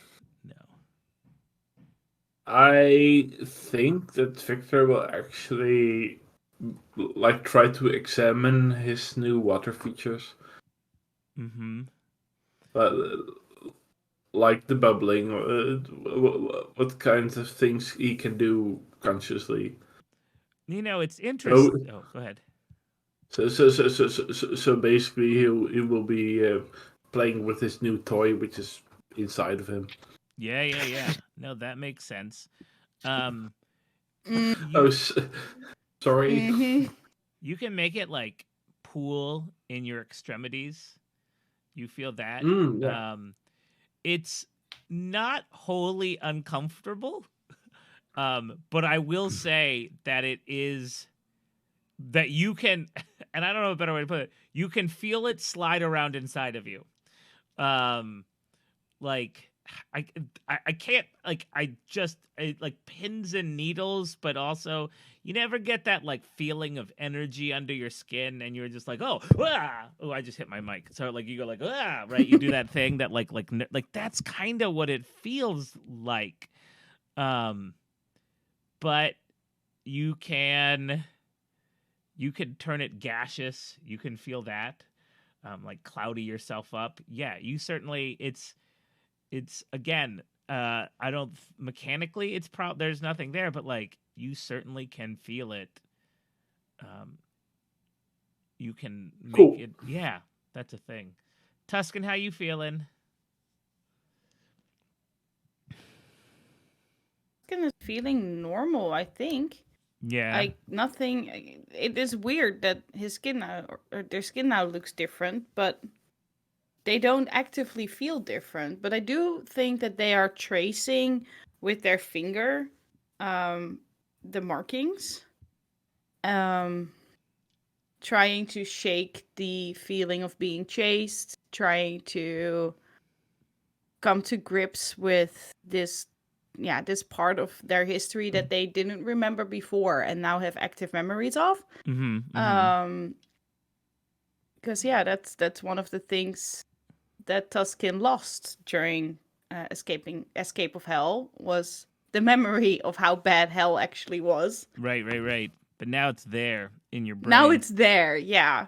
I think that Victor will actually like try to examine his new water features. Mm-hmm. Like the bubbling, what kinds of things he can do consciously. It's interesting. Oh, go ahead. So basically, he will be playing with his new toy, which is inside of him. Yeah. No, that makes sense. Mm, Sorry. mhm. You can make it like pool in your extremities. You feel that? Yeah. It's not wholly uncomfortable. But I will say that it is that you can, and I don't know a better way to put it. You can feel it slide around inside of you. Like I can't like pins and needles, but also you never get that like feeling of energy under your skin, and you're just like, oh, I just hit my mic. So like you go like, right? You do that thing that like that's kind of what it feels like. But you can turn it gaseous. You can feel that, like cloudy yourself up. Yeah, you certainly. It's again. I don't mechanically. There's nothing there, but like you certainly can feel it. You can make Cool. it. Yeah, that's a thing. Tuscan, how you feeling? Tuscan is feeling normal, I think. Yeah. Like nothing. It is weird that his skin now, or their skin now looks different, but they don't actively feel different. But I do think that they are tracing with their finger, the markings, trying to shake the feeling of being chased, trying to come to grips with this part of their history that they didn't remember before and now have active memories of. Because that's one of the things that Tuskin lost during escape of hell, was the memory of how bad hell actually was. Right. But now it's there in your brain. Now it's there, yeah.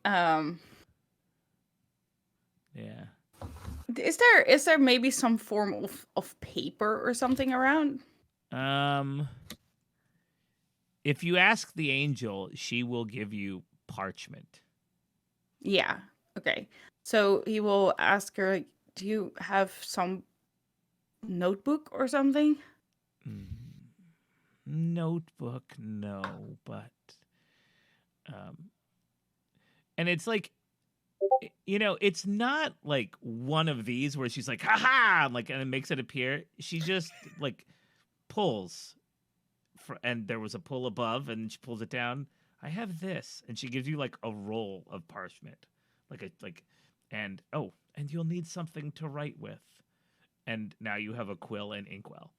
Yeah. Is there maybe some form of paper or something around? If you ask the angel, she will give you parchment. Yeah. Okay. So he will ask her, like, do you have some notebook or something? Notebook, no, but and it's like, it's not like one of these where she's like, haha, like, and it makes it appear. She just like pulls, and there was a pull above, and she pulls it down. I have this, and she gives you like a roll of parchment, and you'll need something to write with, and now you have a quill and inkwell.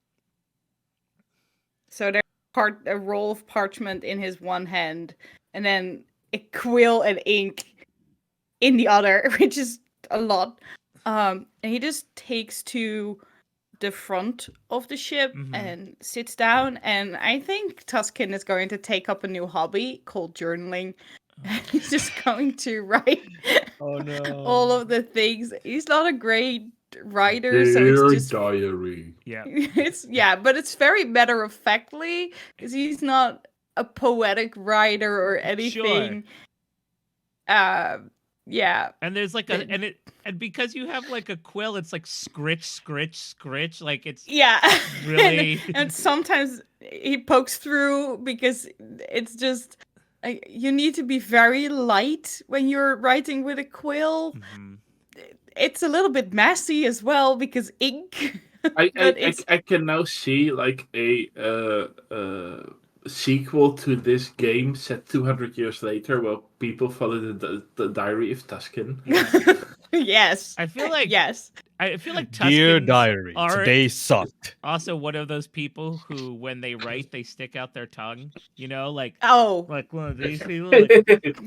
So there's a roll of parchment in his one hand, and then a quill and ink in the other, which is a lot. And he just takes to the front of the ship and sits down. And I think Tuskin is going to take up a new hobby called journaling. He's just going to write all of the things. He's not a great writer, so it's just diary. Yeah. but it's very matter of factly because he's not a poetic writer or anything. Sure. Yeah. And there's like and because you have like a quill, it's like scritch, like it's really and sometimes he pokes through because it's just you need to be very light when you're writing with a quill. It's a little bit messy as well because ink. I can now see like a sequel to this game set 200 years later, where people follow the diary of Tuskin. Yes. I feel like Tuskins Dear diary, are today sucked. also one of those people who, when they write, they stick out their tongue. Like like one of these people. Like,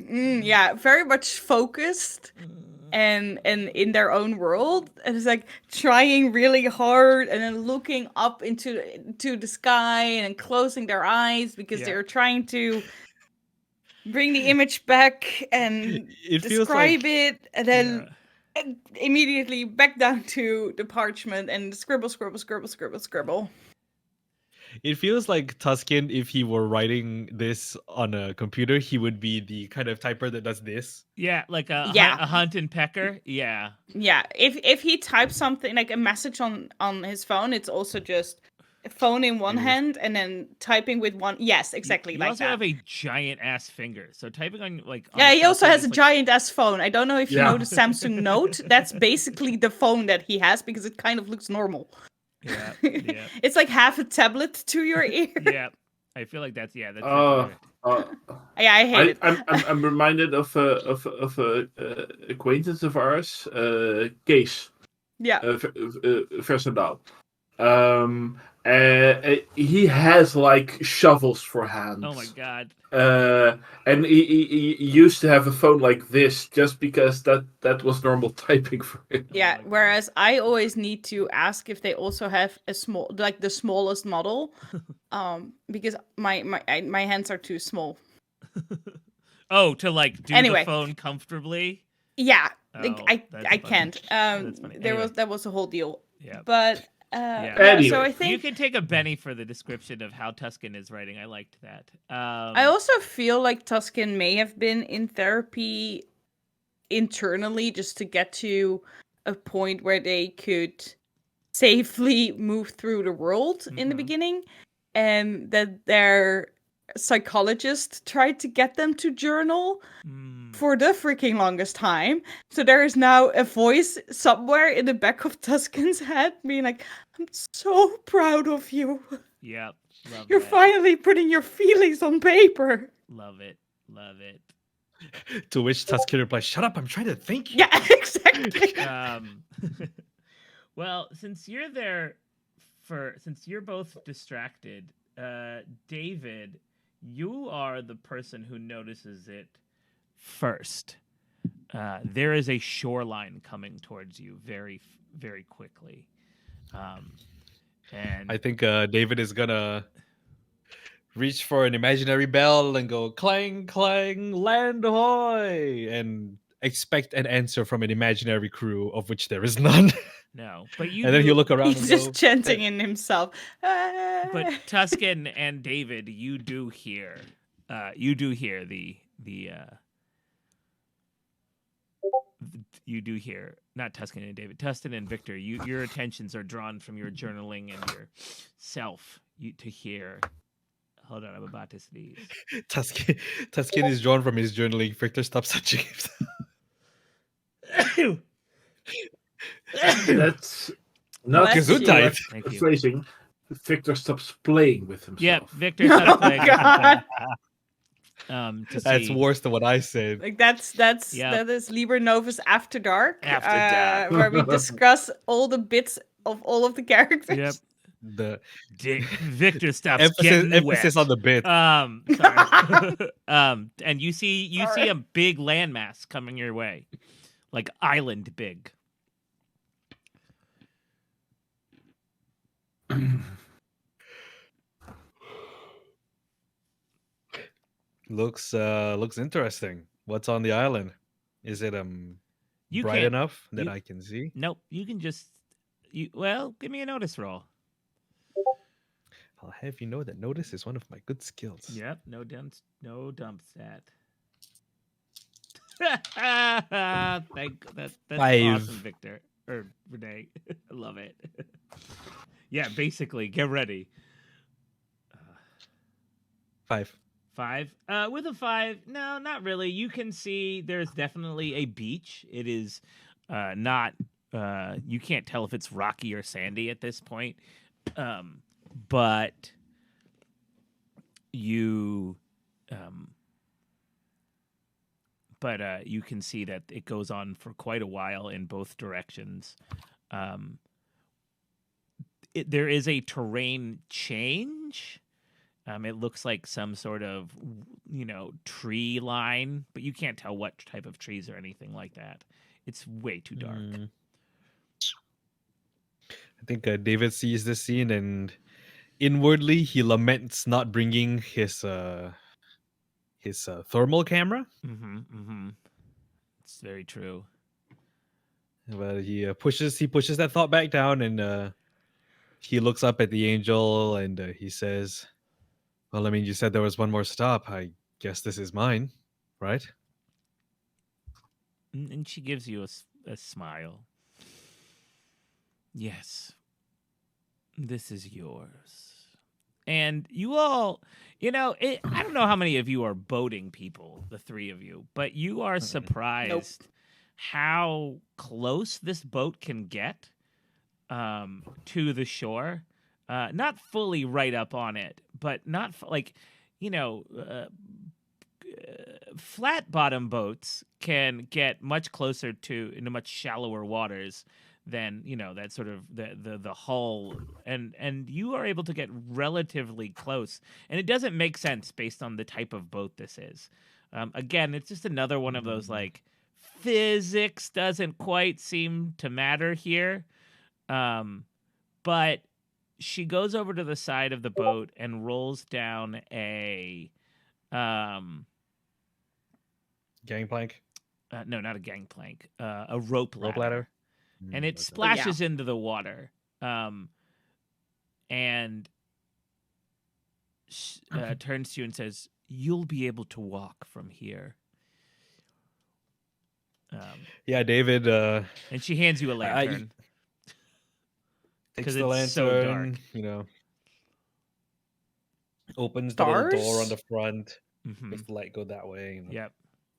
yeah, very much focused and in their own world, and it's like trying really hard and then looking up into the sky and then closing their eyes because they're trying to bring the image back and describe it, and then immediately back down to the parchment and scribble. It feels like Tuskin, if he were writing this on a computer, he would be the kind of typer that does this. Yeah, like a hunt and pecker. Yeah. Yeah, if he types something like a message on his phone, it's also just a phone in one hand and then typing with one. Yes, exactly. You also have a giant ass finger, so typing on like. He also has a giant ass phone. I don't know if you know the Samsung Note. That's basically the phone that he has because it kind of looks normal. Yeah. It's like half a tablet to your ear. Yeah, I feel like that's right. I hate it. I'm reminded of a acquaintance of ours, Kees. Yeah. Versendal. He has like shovels for hands. Oh my god. And he used to have a phone like this just because that was normal typing for him. Yeah, whereas I always need to ask if they also have a small, like the smallest model, because my hands are too small. Oh, to like do the phone comfortably? Yeah, I can't. That was a whole deal. Yeah, but. Anyway. So I think you can take a Benny for the description of how Tuskin is writing. I liked that. I also feel like Tuskin may have been in therapy internally just to get to a point where they could safely move through the world in the beginning, and that their psychologist tried to get them to journal Mm. for the freaking longest time. So there is now a voice somewhere in the back of Tuscan's head being like, I'm so proud of you. Yep. Love You're that. finally putting your feelings on paper. Love it. Love it. To which Tuscan replies, "Shut up! I'm trying to think." Yeah, exactly. Well, since you're there since you're both distracted, David, you are the person who notices it first. There is a shoreline coming towards you very, very quickly. And I think David is gonna reach for an imaginary bell and go clang clang land ahoy and expect an answer from an imaginary crew of which there is none. no, but you And then do, he'll look around He's and just go, chanting in himself. but Tuscan and David, you do hear you do hear not Tuscan and David, Tuscan and Victor. Your attentions are drawn from your journaling and your self to hear. Hold on, I'm about to sneeze. Tuscan is drawn from his journaling. Victor stops touching him. That's not Bless you. correct Thank you. phrasing. Victor stops playing with himself. Yep, Victor stopped playing with God. himself. To That's see. worse than what I said. Like that is Liber Novus After Dark. After Dark. Where we discuss all the bits of all of the characters. Yep. The Victor stops getting emphasis wet. on the bit. Sorry. And you see a big landmass coming your way, like island big. Looks interesting. What's on the island? Is it You bright can't- enough that you- I can see? Nope. You can just give me a notice roll. I'll have you know that notice is one of my good skills. Yep. No dump stat. That's 5. awesome, Victor or Renee. I love it. Yeah, basically, get ready. 5. 5. With a 5, no, not really. You can see there's definitely a beach. It is not. You can't tell if it's rocky or sandy at this point, but you. You can see that it goes on for quite a while in both directions. There is a terrain change. It looks like some sort of, tree line, but you can't tell what type of trees or anything like that. It's way too dark. I think David sees this scene and inwardly he laments not bringing his thermal camera. It's very true. But he pushes that thought back down and he looks up at the angel and he says, "Well, I mean, you said there was one more stop. I guess this is mine, right?" And she gives you a smile. Yes, this is yours. And you all, I don't know how many of you are boating people, the three of you, but you are surprised how close this boat can get to the shore. Not fully right up on it, but not flat bottom boats can get much closer into much shallower waters than that sort of the hull, and you are able to get relatively close, and it doesn't make sense based on the type of boat this is. Again, it's just another one of those physics doesn't quite seem to matter here, but she goes over to the side of the boat and rolls down a gangplank. No, not a gangplank. A rope ladder. And it Okay. splashes into the water. And turns to you and says, "You'll be able to walk from here." Yeah, David. And she hands you a lantern. Takes 'Cause the it's so lantern. dark. opens the little door on Stars? the front, Mhm. makes the light go that way. Yep.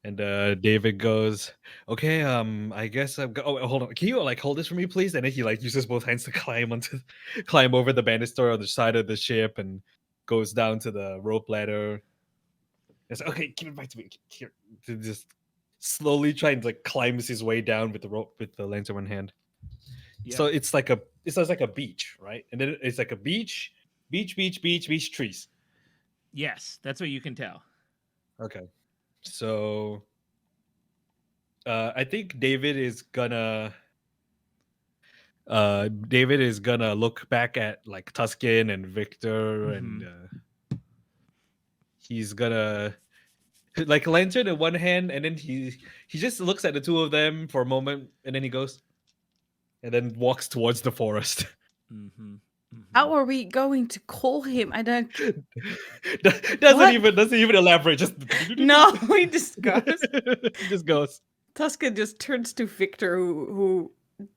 And David goes, "Okay, I guess I'm. Oh, hold on. Can you like hold this for me, please?" And then he like uses both hands to climb over the banister on the side of the ship, and goes down to the rope ladder. It's like, okay, give it back to me. Here, to just slowly trying to like climbs his way down with the rope with the lantern in hand. Yep. So it's like a beach, right? And then it's like a beach, trees. Yes, that's what you can tell. Okay, so I think David is gonna look back at like Tuscan and Victor, and he's gonna like lantern in one hand, and then he just looks at the two of them for a moment, and then he goes, and then walks towards the forest. Mm-hmm. How are we going to call him? I don't. doesn't What? even elaborate. Just No, he just goes. he just goes. Tuscan just turns to Victor, who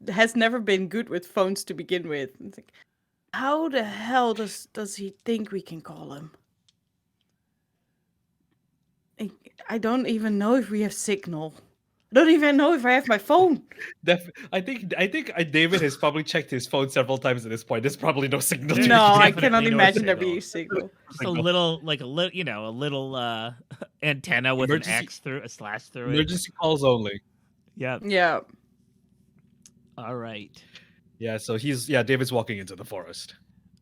has never been good with phones to begin with. It's like, how the hell does he think we can call him? I don't even know if we have signal. I don't even know if I have my phone. I think David has probably checked his phone several times at this point. There's probably no signal. There's No, I definitely cannot no imagine there signal. being signal. Just a little, a little antenna with Emergency- an X through a slash through it. Emergency calls only. Yep. Yeah. All right. Yeah, so David's walking into the forest.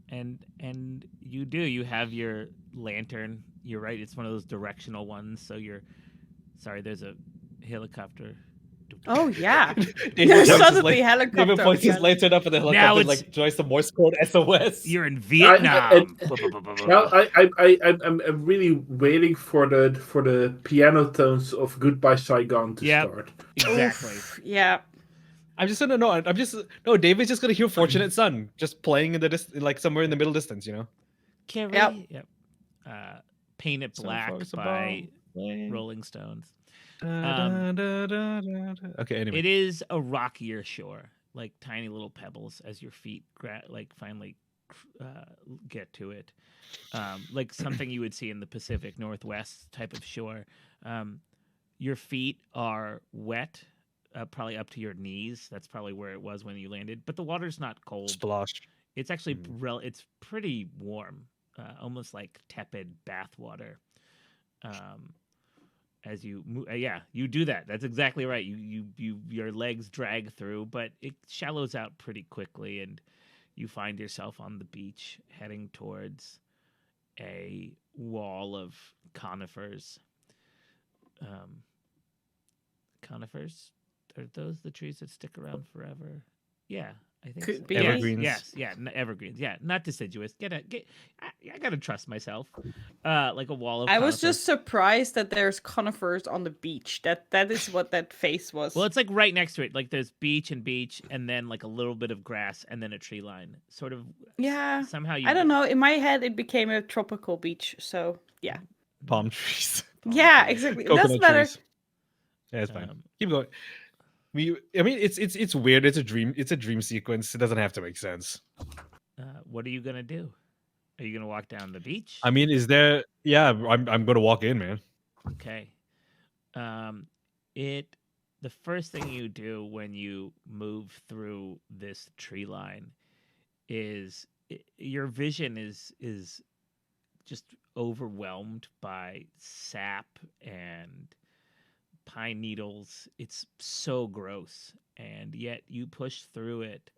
And you have your lantern. You're right. It's one of those directional ones. So there's a helicopter. Oh yeah. David There's points his suddenly la- helicopter. David points his again. lantern up, and the Now helicopter it's- like tries some Morse code SOS. You're in Vietnam. Now I'm really waiting for the piano tones of Goodbye Saigon to Yep. start. Exactly. Oof, yeah. I'm just gonna no. David's just gonna hear "Fortunate Son" just playing in the like somewhere in the middle distance, you know. Carrie. Yep. Paint It So Black far, so by long. Rolling Stones. Okay, anyway. It is a rockier shore, like tiny little pebbles as your feet finally get to it, like something you would see in the Pacific Northwest type of shore. Your feet are wet, probably up to your knees. That's probably where it was when you landed. But the water's not cold. Splosh. It's actually it's pretty warm, almost like tepid bath water. As you move, you do that. That's exactly right. Your legs drag through, but it shallows out pretty quickly, and you find yourself on the beach heading towards a wall of conifers. Conifers, are those the trees that stick around forever? Yeah, I think Could so. be. Evergreens. Yes, evergreens. Yeah, not deciduous. I gotta trust myself. Like a wall of. I was conifers. just surprised that there's conifers on the beach. That is what that face was. Well, it's like right next to it. Like there's beach, and then like a little bit of grass, and then a tree line. Sort of. yeah. Somehow you. I don't know. In my head, it became a tropical beach. So yeah. Palm trees. Yeah, exactly. It doesn't Coconut matter. trees. Yeah, it's fine. Keep going. I mean, it's weird. It's a dream. It's a dream sequence. It doesn't have to make sense. What are you gonna do? Are you gonna walk down the beach? I mean, is there? Yeah, I'm gonna walk in, man. Okay. The first thing you do when you move through this tree line is your vision is just overwhelmed by sap and pine needles. It's so gross, and yet you push through it.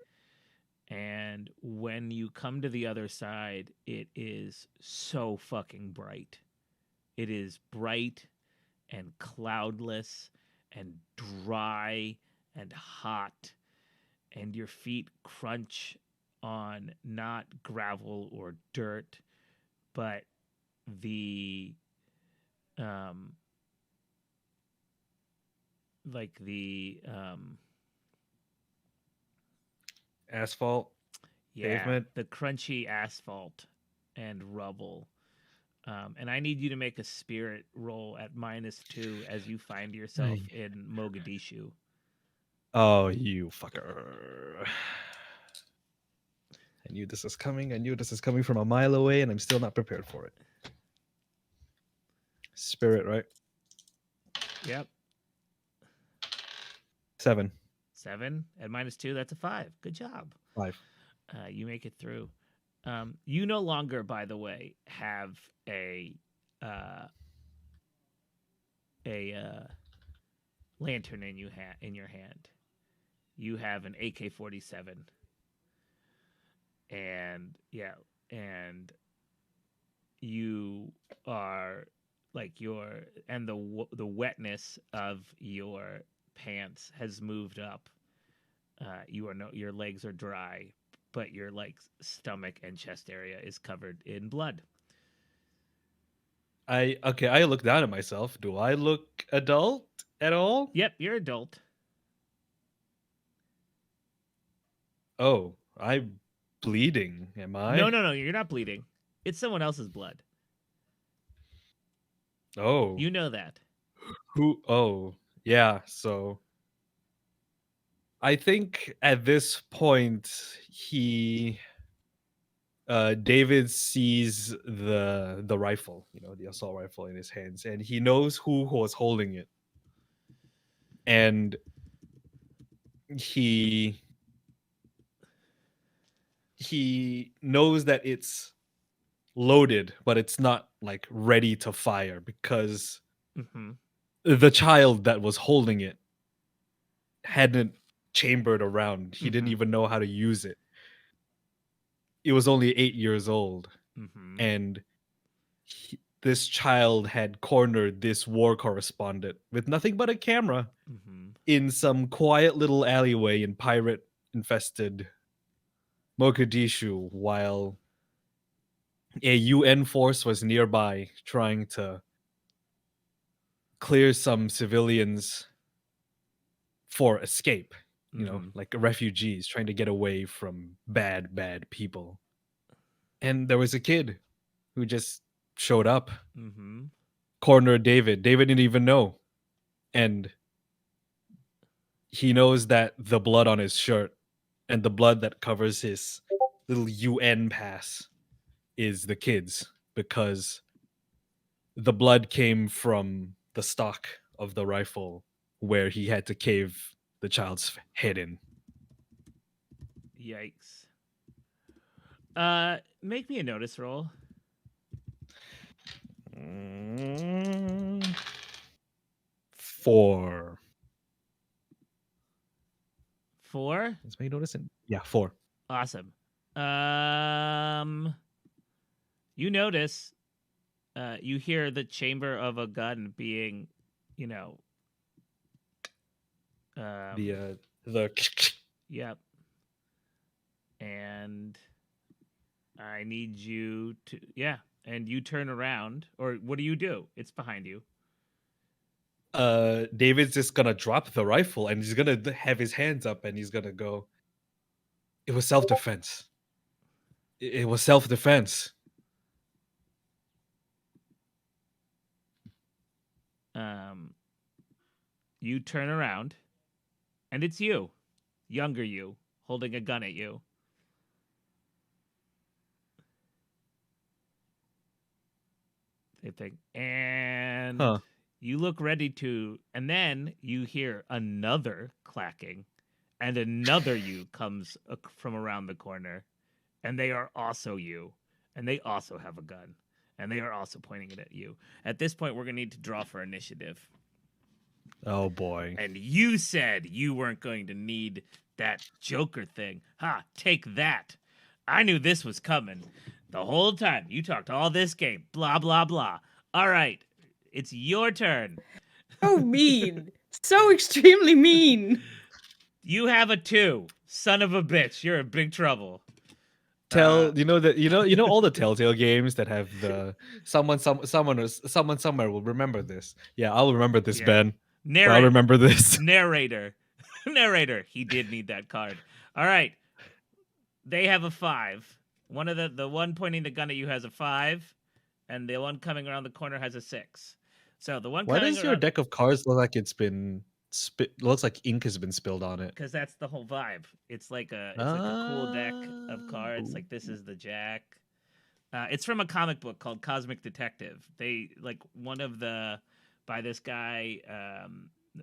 And when you come to the other side, it is so fucking bright. It is bright and cloudless and dry and hot, and your feet crunch on not gravel or dirt, but the Asphalt. Pavement. the crunchy asphalt and rubble. And I need you to make a spirit roll at -2 as you find yourself in Mogadishu. Oh, you fucker. I knew this was coming. I knew this was coming from a mile away, and I'm still not prepared for it. Spirit, right? Yep. 7. 7 and -2. That's a 5. Good job. 5. You make it through. You no longer, by the way, have a uh, lantern in your hand. You have an AK-47, and and you are like the wetness of your pants has moved up. Your legs are dry, but your stomach and chest area is covered in blood. I look down at myself. Do I look adult at all? Yep, you're adult. Oh, I'm bleeding. Am I? No, you're not bleeding. It's someone else's blood. Oh, You know that. who? Oh, yeah. So I think at this point David sees the rifle, the assault rifle in his hands, and he knows who was holding it, and he knows that it's loaded, but it's not like ready to fire because Mm-hmm. the child that was holding it hadn't chambered around. He didn't Mhm. even know how to use it. It was only 8 years old, Mm-hmm. and this child had cornered this war correspondent with nothing but a camera Mm-hmm. in some quiet little alleyway in pirate infested Mogadishu while a UN force was nearby trying to clear some civilians for escape, Mm-hmm. like refugees trying to get away from bad people. And there was a kid who just showed up, Mm-hmm. cornered David. David didn't even know. And he knows that the blood on his shirt and the blood that covers his little UN pass is the kid's because the blood came from the stock of the rifle where he had to cave the child's head in. Yikes. Make me a notice roll. 4. 4. Is me noticing? Yeah, 4. Awesome. You notice. You hear the chamber of a gun being, you know. The Yep. And I need you to, and you turn around, or what do? It's behind you. David's just gonna drop the rifle and he's gonna have his hands up and he's gonna go, it was self-defense. It was self-defense. You turn around, and it's you, younger you, holding a gun at you. Same thing. And Huh. you look ready to, and then you hear another clacking, and another you comes from around the corner, and they are also you, and they also have a gun, and they are also pointing it at you. At this point, we're gonna need to draw for initiative. Oh boy. And you said you weren't going to need that Joker thing. Ha, take that. I knew this was coming. The whole time you talked all this game, blah, blah, blah. All right, it's your turn. So mean. So extremely mean. You have a 2. Son of a bitch, you're in big trouble. You know all the Telltale games that have the someone somewhere will remember this. Yeah, I'll remember this, Yeah. Ben. I'll remember this. Narrator. Narrator. He did need that card. All right. They have a 5. One of the one pointing the gun at you has a 5, and the one coming around the corner has a 6. So the one Why coming does your deck of cards look like it's been looks like ink has been spilled on it? because that's the whole vibe. It's like a cool deck of cards. Like this is the Jack, It's from a comic book called Cosmic Detective. They like one of the by this guy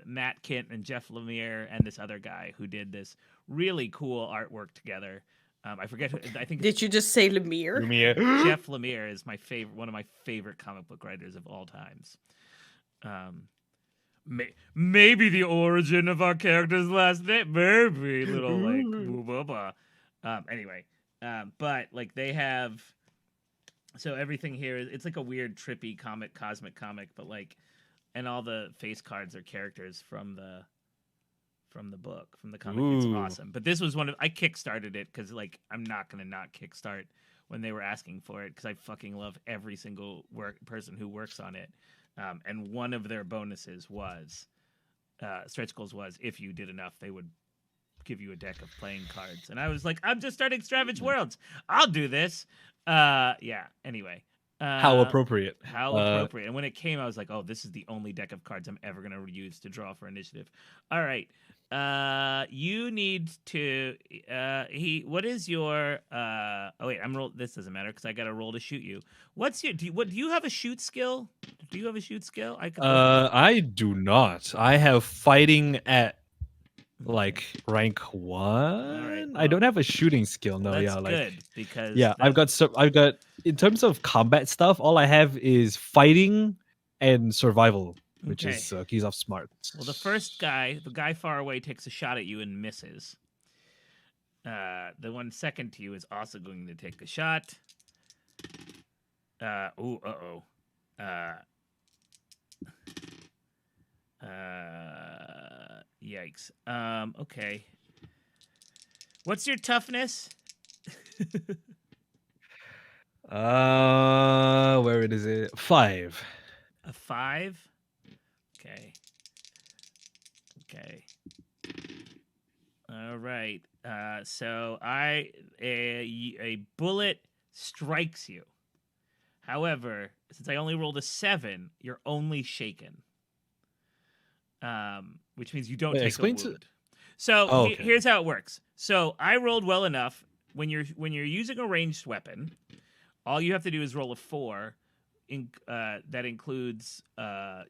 Matt Kint and Jeff Lemire and this other guy who did this really cool artwork together. I forget. I think Did you just say Lemire? Jeff Lemire is my favorite, one of my favorite comic book writers of all times. Maybe the origin of our character's last name, maybe little like boo. Anyway, but like they have, so everything here it's like a weird trippy cosmic comic, but like, and all the face cards are characters from the book, from the comic. It's awesome. But this was I kickstarted it because like I'm not gonna not kickstart when they were asking for it because I fucking love every single person who works on it. And one of their bonuses was stretch goals was if you did enough, they would give you a deck of playing cards. And I was like, I'm just starting Savage Worlds. I'll do this. Yeah. Anyway. How appropriate. How appropriate. And when it came, I was like, oh, this is the only deck of cards I'm ever going to use to draw for initiative. All right. You need to what is your oh wait, this doesn't matter because I got to roll to shoot you. What's your do you have a shoot skill? Do you have a shoot skill? I do not. I have fighting at like rank 1. Right, I don't have a shooting skill. No, that's yeah, like good because I've got in terms of combat stuff, all I have is fighting and survival, which is keys off smart. Well, the first guy, the guy far away, takes a shot at you and misses. The one second to you is also going to take a shot. Yikes. Okay. What's your toughness? Where is it? 5. A 5? Okay. All right. So a bullet strikes you. However, since I only rolled a 7, you're only shaken. Which means you don't take a wound. So here's how it works. So I rolled well enough. When you're using a ranged weapon, all you have to do is roll a 4. That includes and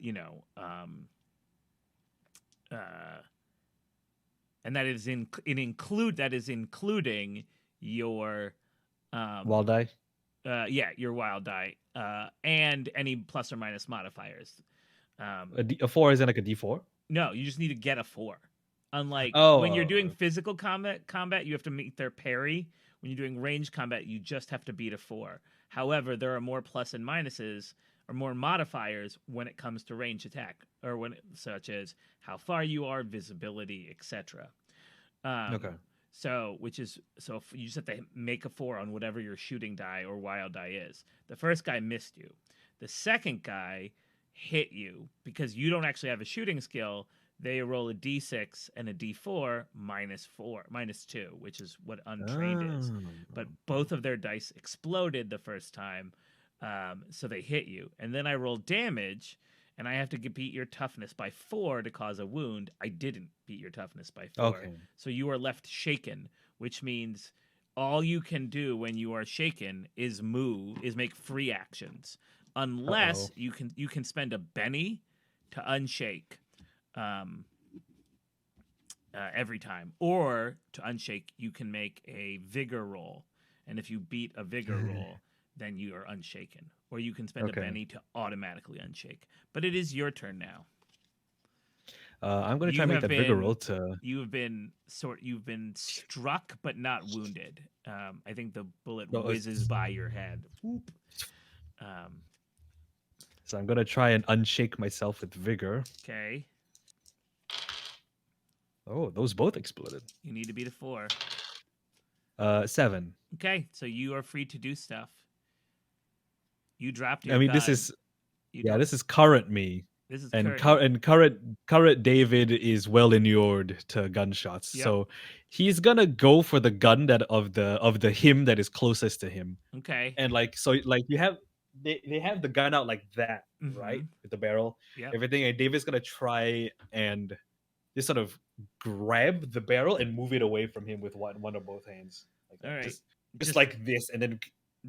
that is including your wild die. Your wild die and any plus or minus modifiers. A 4 isn't like a D4? No, you just need to get a 4. Unlike when you're doing physical combat, you have to meet their parry. When you're doing ranged combat, you just have to beat a 4. However, there are more plus and minuses or more modifiers when it comes to range attack, or such as how far you are, visibility, etc. So you just have to make a 4 on whatever your shooting die or wild die is. The first guy missed you. The second guy hit you because you don't actually have a shooting skill. They roll a d6 and a d4 minus 2, which is what untrained is. But both of their dice exploded the first time, so they hit you. And then I rolled damage, and I have to beat your toughness by 4 to cause a wound. I didn't beat your toughness by 4. So you are left shaken, which means all you can do when you are shaken is make free actions. Unless you can spend a Benny to unshake every time. Or to unshake, you can make a vigor roll. And if you beat a vigor roll, then you are unshaken. Or you can spend a Benny to automatically unshake. But it is your turn now. I'm going to try and make that vigor roll to... You've been struck but not wounded. I think the bullet whizzes by your head. Whoop. So I'm going to try and unshake myself with vigor. Okay. Oh, those both exploded. You need to beat a 4. 7. Okay, so you are free to do stuff. You dropped your gun. This is current me. This is current David is well inured to gunshots. Yep. So he's gonna go for the gun of the him that is closest to him. Okay. And you have they have the gun out like that, right? With the barrel. Yeah. Everything. And David's gonna try and just sort of grab the barrel and move it away from him with one or both hands. Like all right. Just like this, and then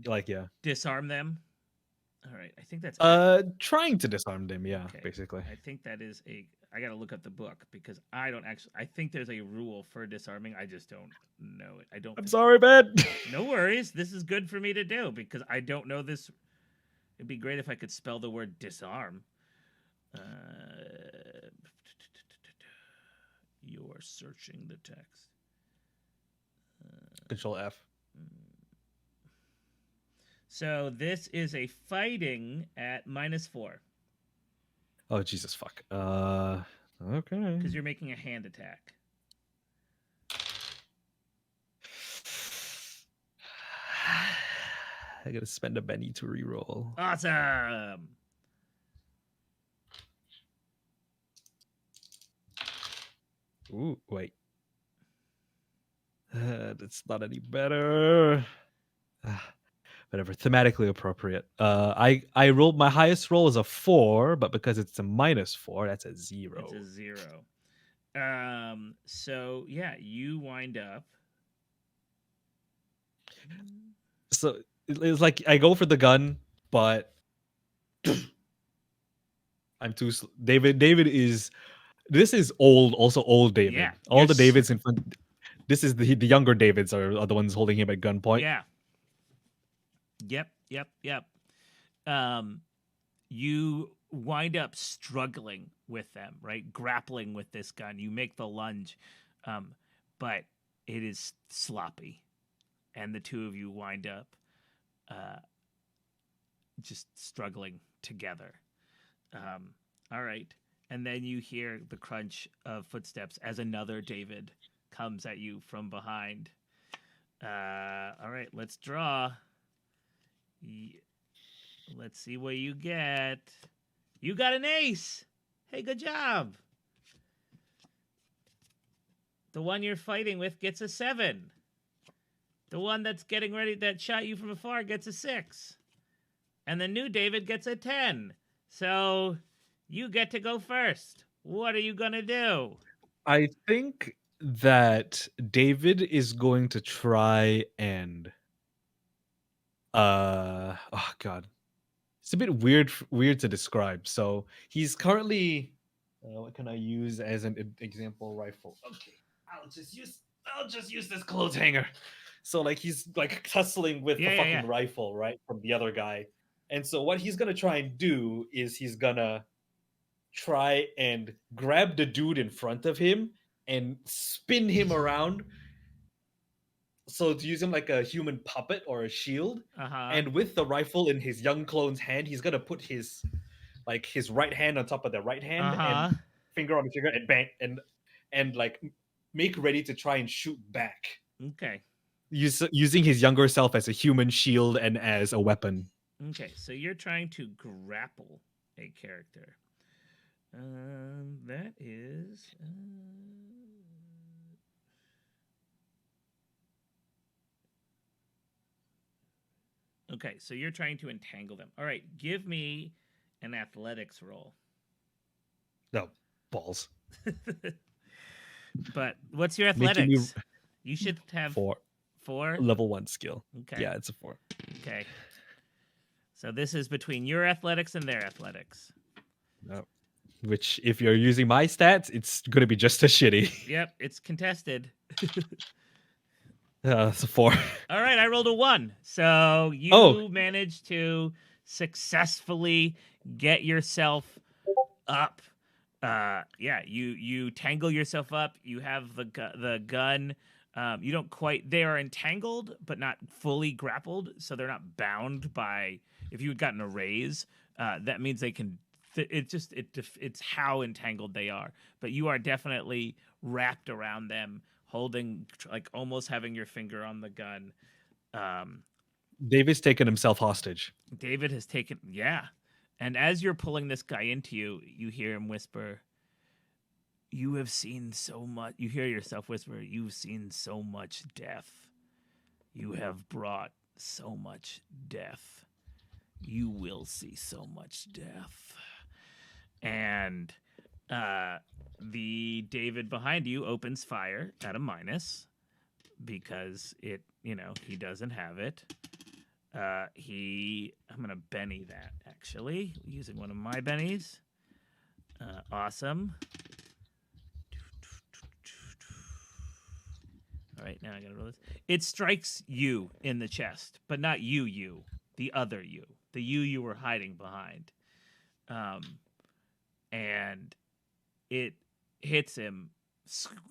Like, yeah. disarm them. All right, I think that's Trying to disarm them, yeah, okay. basically. I think that is I gotta look up the book because I don't actually. I think there's a rule for disarming. I just don't know it. I don't. I'm sorry, man. No worries. This is good for me to do because I don't know this. It'd be great if I could spell the word disarm. You're searching the text. Control F. So this is a fighting at -4 Oh, Jesus, fuck. Okay. because you're making a hand attack. I gotta spend a Benny to reroll. Awesome. Ooh, wait. That's not any better. Whatever, thematically appropriate. I rolled my highest roll is a 4, but because it's a -4, that's a 0. It's a 0. So yeah, you wind up. So it's like I go for the gun, but I'm too. David is. This is old, also old David. Yeah, All the Davids in front. This is the younger Davids are the ones holding him at gunpoint. Yeah. Yep. You wind up struggling with them, right? Grappling with this gun. You make the lunge, but it is sloppy, and the two of you wind up just struggling together. All right. And then you hear the crunch of footsteps as another David comes at you from behind. All right, let's draw. Let's see what you get. You got an ace. Hey, good job. The one you're fighting with gets a 7. The one that's getting ready, that shot you from afar, gets a 6. And the new David gets a 10. So you get to go first. What are you going to do? I think that David is going to try and oh god. It's a bit weird to describe. So he's currently what can I use as an example rifle? Okay. I'll just use this clothes hanger. So like he's like tussling with the fucking rifle, right, from the other guy. And so what he's gonna try and do is he's gonna try and grab the dude in front of him and spin him around. So to use him like a human puppet or a shield. And with the rifle in his young clone's hand, he's gonna put his right hand on top of the right hand and finger on the trigger and bang and like make ready to try and shoot back. Okay. Using his younger self as a human shield and as a weapon. Okay, so you're trying to grapple a character. That is. Okay, so you're trying to entangle them. All right, give me an athletics roll. No, balls. But what's your athletics? You should have 4. 4? Level 1 skill. Okay. Yeah, it's a 4. Okay. So this is between your athletics and their athletics. No. Which, if you're using my stats, it's going to be just as shitty. Yep, it's contested. It's a 4. All right, I rolled a 1. So you managed to successfully get yourself up. You tangle yourself up. You have the gun. You don't quite. They are entangled, but not fully grappled, so they're not bound by. If you had gotten a raise, that means they can. It's how entangled they are. But you are definitely wrapped around them, holding like almost having your finger on the gun. David's taken himself hostage. David has taken, and as you're pulling this guy into you, you hear him whisper, "You have seen so much." You hear yourself whisper, "You've seen so much death. You have brought so much death. You will see so much death." And the David behind you opens fire at a minus because he doesn't have it. I'm gonna Benny that actually using one of my bennies. Awesome. All right, now I gotta roll this. It strikes you in the chest, but not you, the other you, the you were hiding behind, and it hits him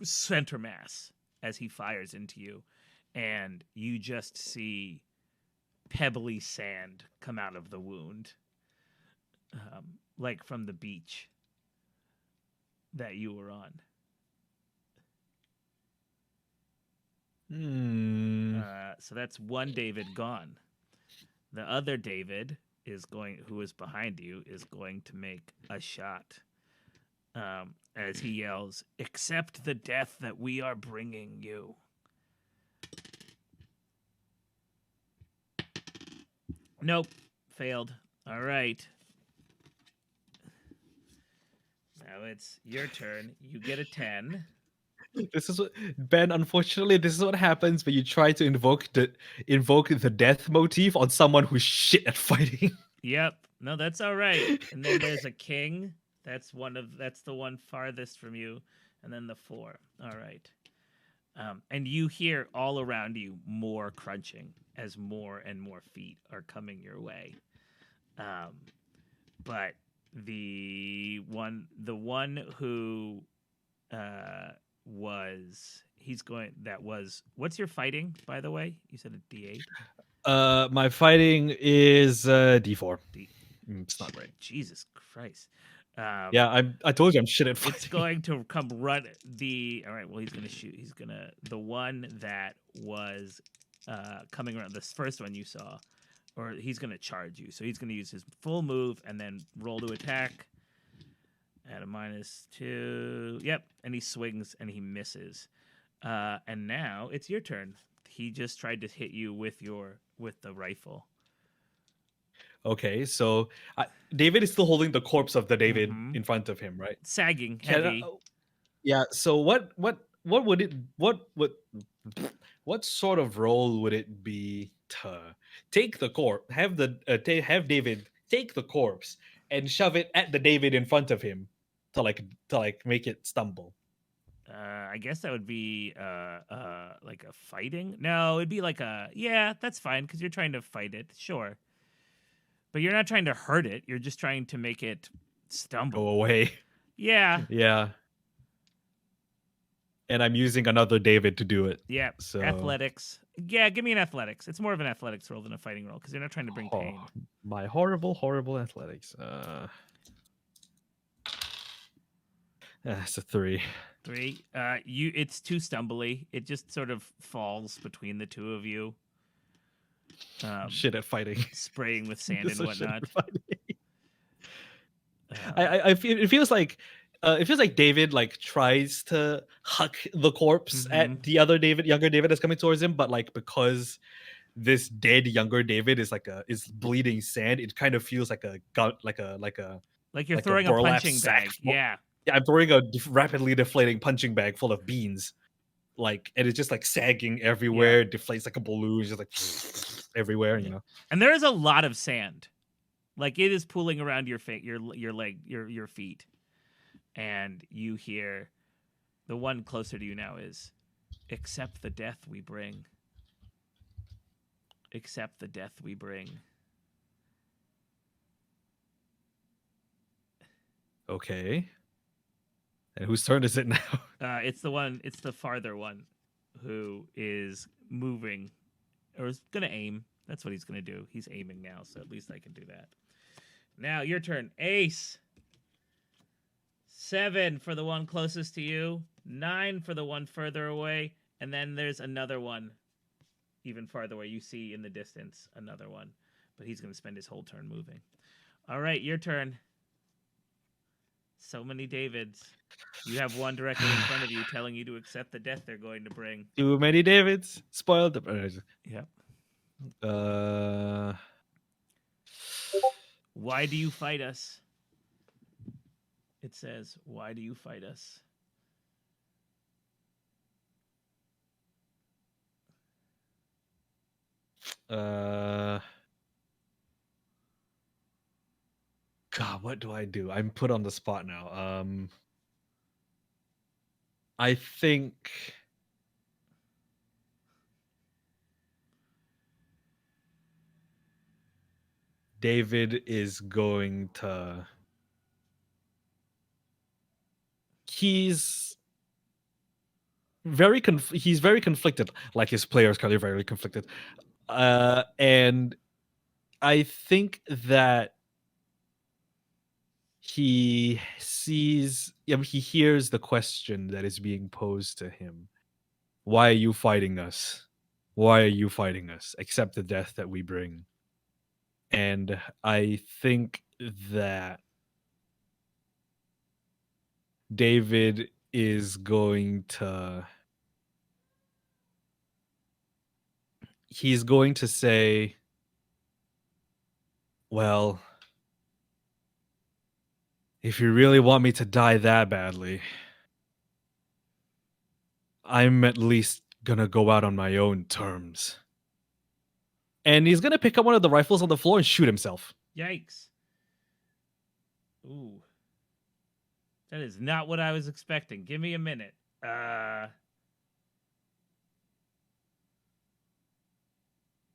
center mass as he fires into you, and you just see pebbly sand come out of the wound, like from the beach that you were on. So that's one David gone. The other David who is behind you, is going to make a shot. As he yells, "Accept the death that we are bringing you." Nope, failed. All right. Now it's your turn. You get a 10. This is what Ben. Unfortunately, this is what happens when you try to invoke the death motif on someone who's shit at fighting. Yep. No, that's all right. And then there's a king. That's the one farthest from you, and then the 4. All right. And you hear all around you more crunching as more and more feet are coming your way. But the one who what's your fighting, by the way? You said a D8? My fighting is D4. It's not right. Jesus Christ. Yeah, I told you I'm shit at fighting. It's going to come run all right, well, he's going to shoot. The one that was coming around, this first one you saw, or he's going to charge you. So he's going to use his full move and then roll to attack at a -2. Yep, and he swings and he misses. And now it's your turn. He just tried to hit you with the rifle. Okay, so David is still holding the corpse of the David Mhm. in front of him, right? Sagging, heavy. Yeah. So what sort of role would it be to take the corpse, have David take the corpse and shove it at the David in front of him to make it stumble? I guess that would be like a fighting. No, it'd be like that's fine because you're trying to fight it, sure. But you're not trying to hurt it. You're just trying to make it stumble. Go away. Yeah. Yeah. And I'm using another David to do it. Yeah. So athletics. Yeah, give me an athletics. It's more of an athletics roll than a fighting roll because you're not trying to bring pain. My horrible athletics. It's a 3. 3. It's too stumbly. It just sort of falls between the two of you. Shit at fighting. Spraying with sand and whatnot. I feel it feels like David tries to huck the corpse at the other David, younger David that's coming towards him, but because this dead younger David is bleeding sand, it kind of feels like a gun, like you're throwing a punching bag. Yeah, I'm throwing a rapidly deflating punching bag full of beans, and it's just sagging everywhere, deflates like a balloon, just everywhere, you know. And there is a lot of sand, it is pooling around your feet, your feet, and you hear the one closer to you now is, "Accept the death we bring. Accept the death we bring." Okay. And whose turn is it now? It's the farther one who is moving, or is going to aim. That's what he's going to do. He's aiming now, so at least I can do that. Now, your turn. Ace. 7 for the one closest to you. 9 for the one further away. And then there's another one even farther away. You see in the distance another one. But he's going to spend his whole turn moving. All right, your turn. So many Davids. You have one directly in front of you telling you to accept the death they're going to bring. Too many Davids. Spoiled the... Yep. Why do you fight us? It says, why do you fight us? what do I do? I'm put on the spot now. I think David is going to. He's he's very conflicted, like his players currently very conflicted. And I think that he he hears the question that is being posed to him. Why are you fighting us? Why are you fighting us? Accept the death that we bring. And I think that David is going to. He's going to say, well, if you really want me to die that badly, I'm at least gonna go out on my own terms. And he's gonna pick up one of the rifles on the floor and shoot himself. Yikes. Ooh. That is not what I was expecting. Give me a minute.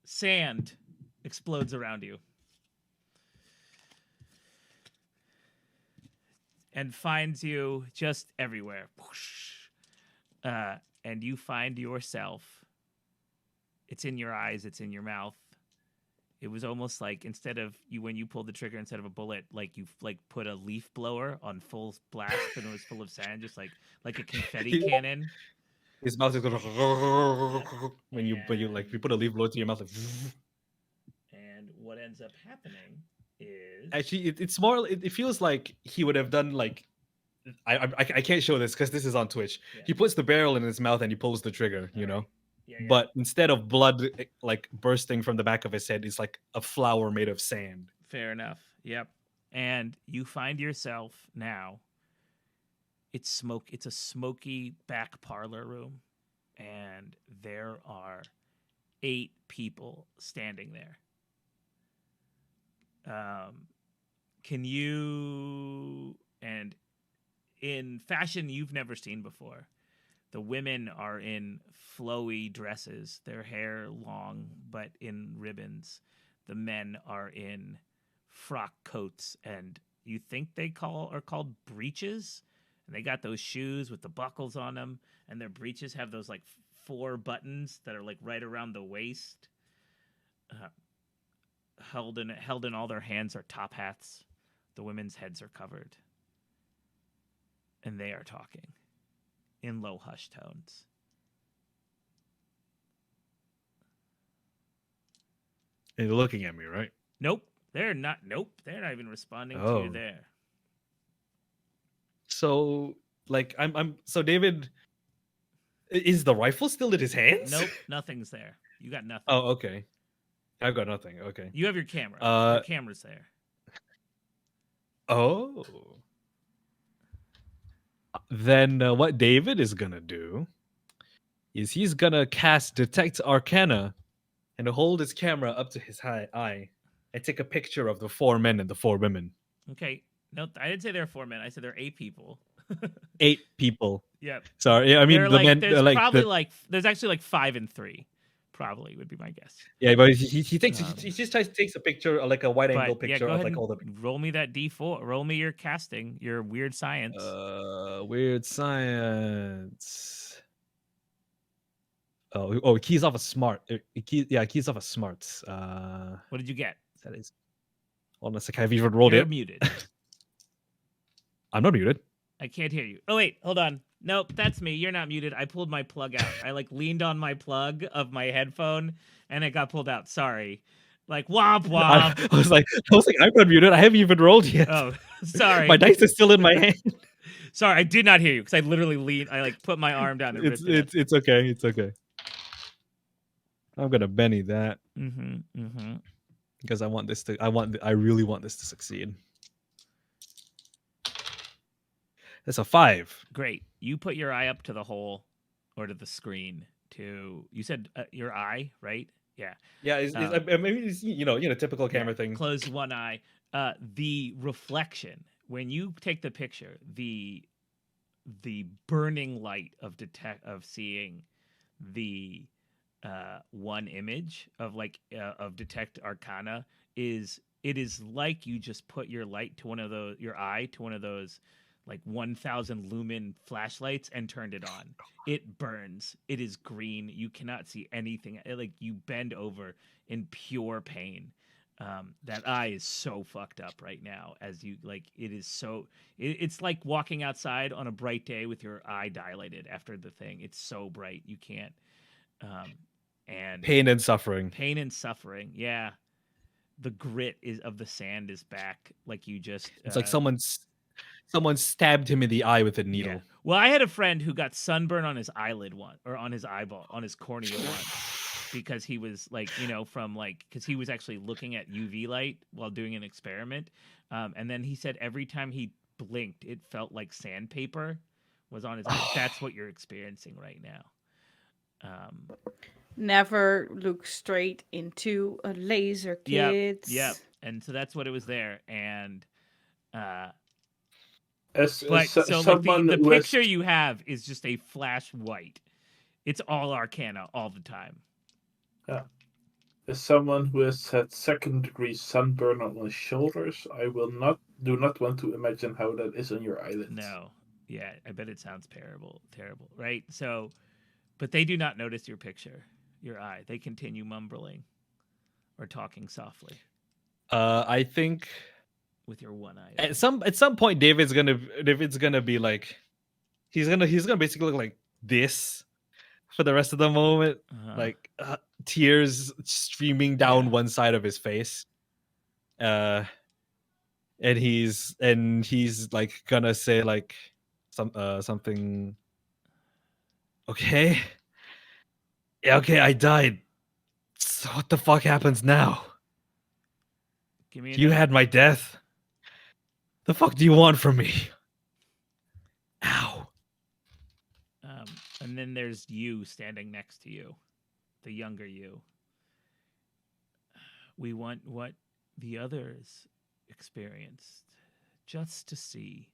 Sand explodes around you. And finds you just everywhere. And you find yourself. It's in your eyes. It's in your mouth. It was almost like instead of you, when you pulled the trigger, instead of a bullet, like you like put a leaf blower on full blast and it was full of sand, just like a confetti cannon. His mouth is going when you like you put a leaf blower to your mouth. Like, and what ends up happening is actually it's more. It feels like he would have done like. I can't show this because this is on Twitch. Yeah. He puts the barrel in his mouth and he pulls the trigger. You know. Yeah. But instead of blood like bursting from the back of his head, it's like a flower made of sand. Fair enough. Yep. And you find yourself now. It's a smoky back parlor room, and there are 8 people standing there. Can you, and in fashion you've never seen before, the women are in flowy dresses, their hair long but in ribbons. The men are in frock coats, and you think are called breeches. And they got those shoes with the buckles on them, and their breeches have those like 4 buttons that are like right around the waist. Held in all their hands are top hats. The women's heads are covered. And they are talking in low hushed tones. And you're looking at me, right? Nope. They're not even responding to you there. So like I'm so David, is the rifle still in his hands? Nope, nothing's there. You got nothing. Oh, okay. I've got nothing. Okay. You have your camera. Your camera's there. Oh. Then what David is gonna do is he's gonna cast Detect Arcana and hold his camera up to his eye and take a picture of the 4 men and the 4 women. Okay. No, I didn't say there are 4 men. I said there are 8 people. 8 people. Yep. Sorry. I mean, the men. There's like probably there's actually like 5 and 3. Probably would be my guess. Yeah, but he just takes a picture, like a wide angle picture of like all the. Roll me that D4. Roll me your casting, your weird science. Weird science. Oh, keys off a smart. Keys off a smarts. What did you get? That is. Hold on a second. Have you even rolled it? You're muted. I'm not muted. I can't hear you. Oh wait, hold on. Nope, that's me. You're not muted. I pulled my plug out. I like leaned on my plug of my headphone and it got pulled out. Sorry. Like womp womp. I was like, I'm not muted. I haven't even rolled yet. Oh, sorry. My dice is still in my hand. Sorry, I did not hear you because I literally leaned. I like put my arm down and ripped it. It's okay. It's okay. I'm gonna Benny that. Because I really want this to succeed. That's a 5. Great. You put your eye up to the hole or to the screen you said your eye, right? Yeah. Yeah, I mean, it's, typical camera thing. Close one eye. The reflection when you take the picture, the burning light of seeing the one image of of detect arcana is like you just put your eye to one of those like 1000 lumen flashlights and turned it on. It burns. It is green. You cannot see anything. Like you bend over in pure pain. That eye is so fucked up right now. As you it is so. It's like walking outside on a bright day with your eye dilated after the thing. It's so bright you can't. And Pain and suffering. Yeah, the grit of the sand is back. Like you just. It's like someone stabbed him in the eye with a needle. Yeah. Well, I had a friend who got sunburn on his eyelid or on his eyeball, on his cornea once, because he was because he was actually looking at UV light while doing an experiment, and then he said every time he blinked, it felt like sandpaper was on his eye. That's what you're experiencing right now. Never look straight into a laser, kids. Yep. And so that's what it was there, and. The picture you have is just a flash white. It's all arcana all the time. Yeah. As someone who has had 2nd-degree sunburn on his shoulders, I do not want to imagine how that is on your eyelids. No. Yeah, I bet it sounds terrible, right? So, but they do not notice your picture, your eye. They continue mumbling or talking softly. I think with your one eye. At some point, David's gonna be like, he's gonna basically look like this for the rest of the moment, like tears streaming down one side of his face, and he's like gonna say like something. Okay, yeah, okay, I died. So what the fuck happens now? You had my death. The fuck do you want from me? Ow. And then there's you standing next to you, the younger you. We want what the others experienced, just to see.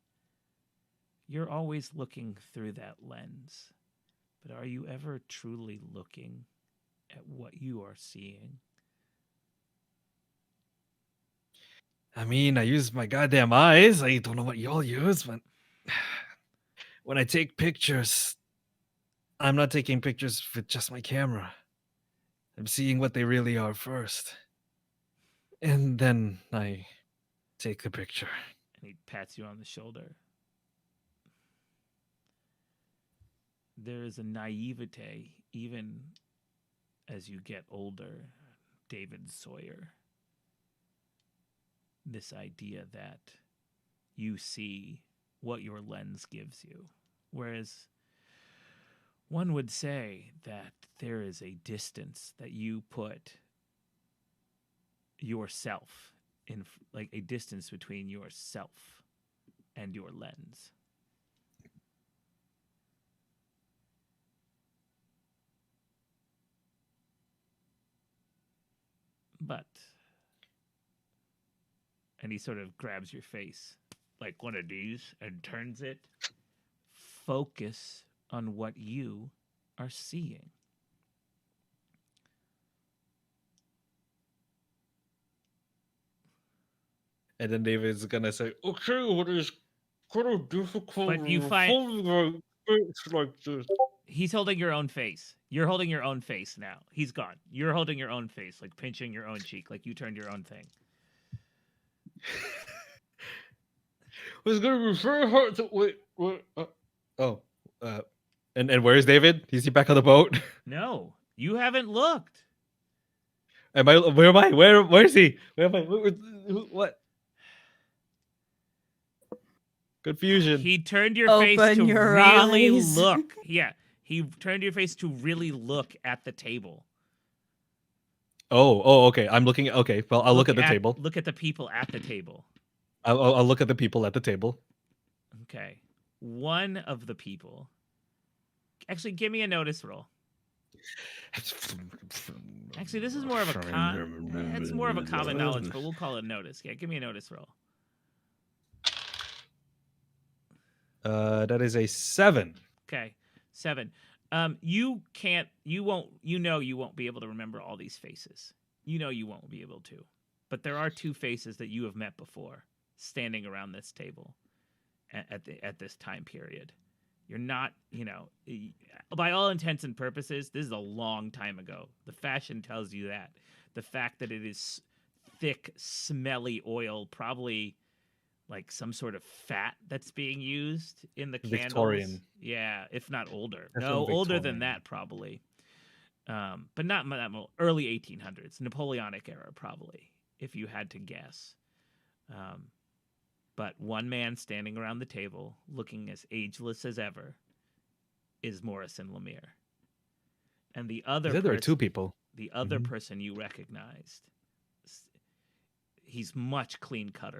You're always looking through that lens, but are you ever truly looking at what you are seeing? I mean, I use my goddamn eyes. I don't know what y'all use, but when I take pictures, I'm not taking pictures with just my camera. I'm seeing what they really are first. And then I take the picture. And he pats you on the shoulder. There is a naivete, even as you get older, David Sawyer. This idea that you see what your lens gives you. Whereas one would say that there is a distance that you put yourself in, like a distance between yourself and your lens. But, and he sort of grabs your face like one of these and turns it. Focus on what you are seeing. And then David's gonna say, "Okay, what is kind of difficult?" But you find like this. He's holding your own face. You're holding your own face now. He's gone. You're holding your own face, like pinching your own cheek, like you turned your own thing. It's gonna be very hard to wait. And where's David? Is he back on the boat? No, you haven't looked. Where am I? Where's he? Where am I? What? Confusion. He turned your face to your really eyes. look. Yeah, he turned your face to really look at the table. Oh, okay. I'm looking. Okay, well, I'll look at the table. Look at the people at the table. I'll look at the people at the table. Okay. One of the people. Actually, give me a notice roll. Actually, this is more of a it's more of a common knowledge, but we'll call it notice. Yeah, give me a notice roll. That is a 7. Okay, 7. You won't be able to remember all these faces. You know you won't be able to, but there are 2 faces that you have met before, standing around this table, at this time period. You're not, by all intents and purposes, this is a long time ago. The fashion tells you that. The fact that it is thick, smelly oil, probably like some sort of fat that's being used in the candles. Victorian. Yeah, if not older. Definitely No, older than Victorian. that probably. But not that early 1800s, Napoleonic era probably, if you had to guess. But one man standing around the table, looking as ageless as ever, is Morrison Lemire. And the other There are 2 people. The other Mhm. person you recognized, he's much clean cut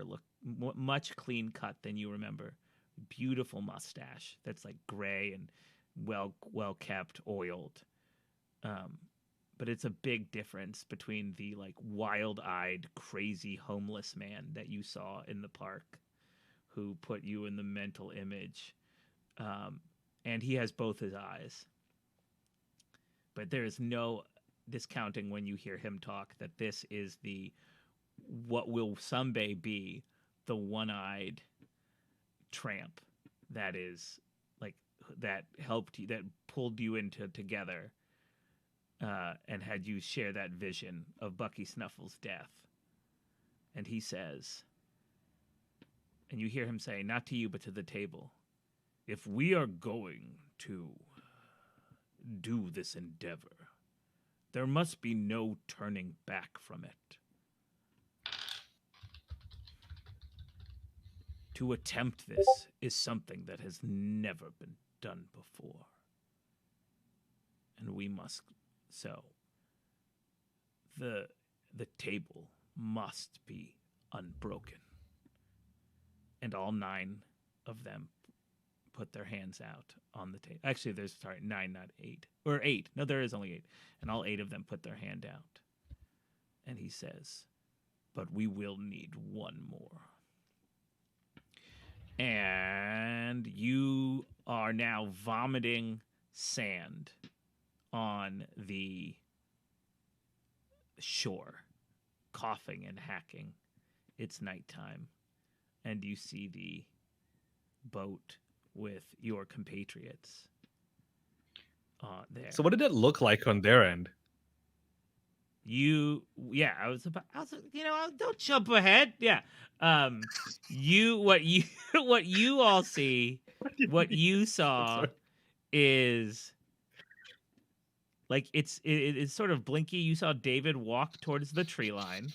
than you remember. Beautiful mustache that's like gray and well kept, oiled. But it's a big difference between the like wild-eyed, crazy homeless man that you saw in the park, who put you in the mental image, and he has both his eyes. But there is no discounting when you hear him talk that this is what will someday be the one-eyed tramp that is like that helped you, that pulled you into together, and had you share that vision of Bucky Snuffle's death. And he says, and you hear him say, not to you but to the table, if we are going to do this endeavor, there must be no turning back from it. To attempt this is something that has never been done before. And we must, so the table must be unbroken. And all 9 of them put their hands out on the table. Actually, there's 9, not 8. Or 8. No, there is only 8. And all 8 of them put their hand out. And he says, but we will need one more. And you are now vomiting sand on the shore, coughing and hacking. It's nighttime, and you see the boat with your compatriots there. So what did it look like on their end? Don't jump ahead. Yeah. What you all see, what you saw is like it's sort of blinky. You saw David walk towards the tree line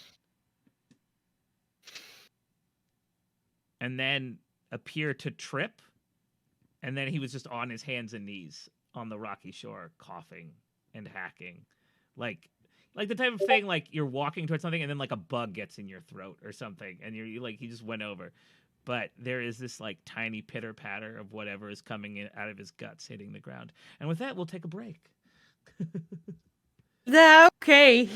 and then appear to trip, and then he was just on his hands and knees on the rocky shore, coughing and hacking, like the type of thing like you're walking towards something and then like a bug gets in your throat or something, and you like he just went over. But there is this like tiny pitter patter of whatever is coming out of his guts hitting the ground. And with that, we'll take a break. Okay.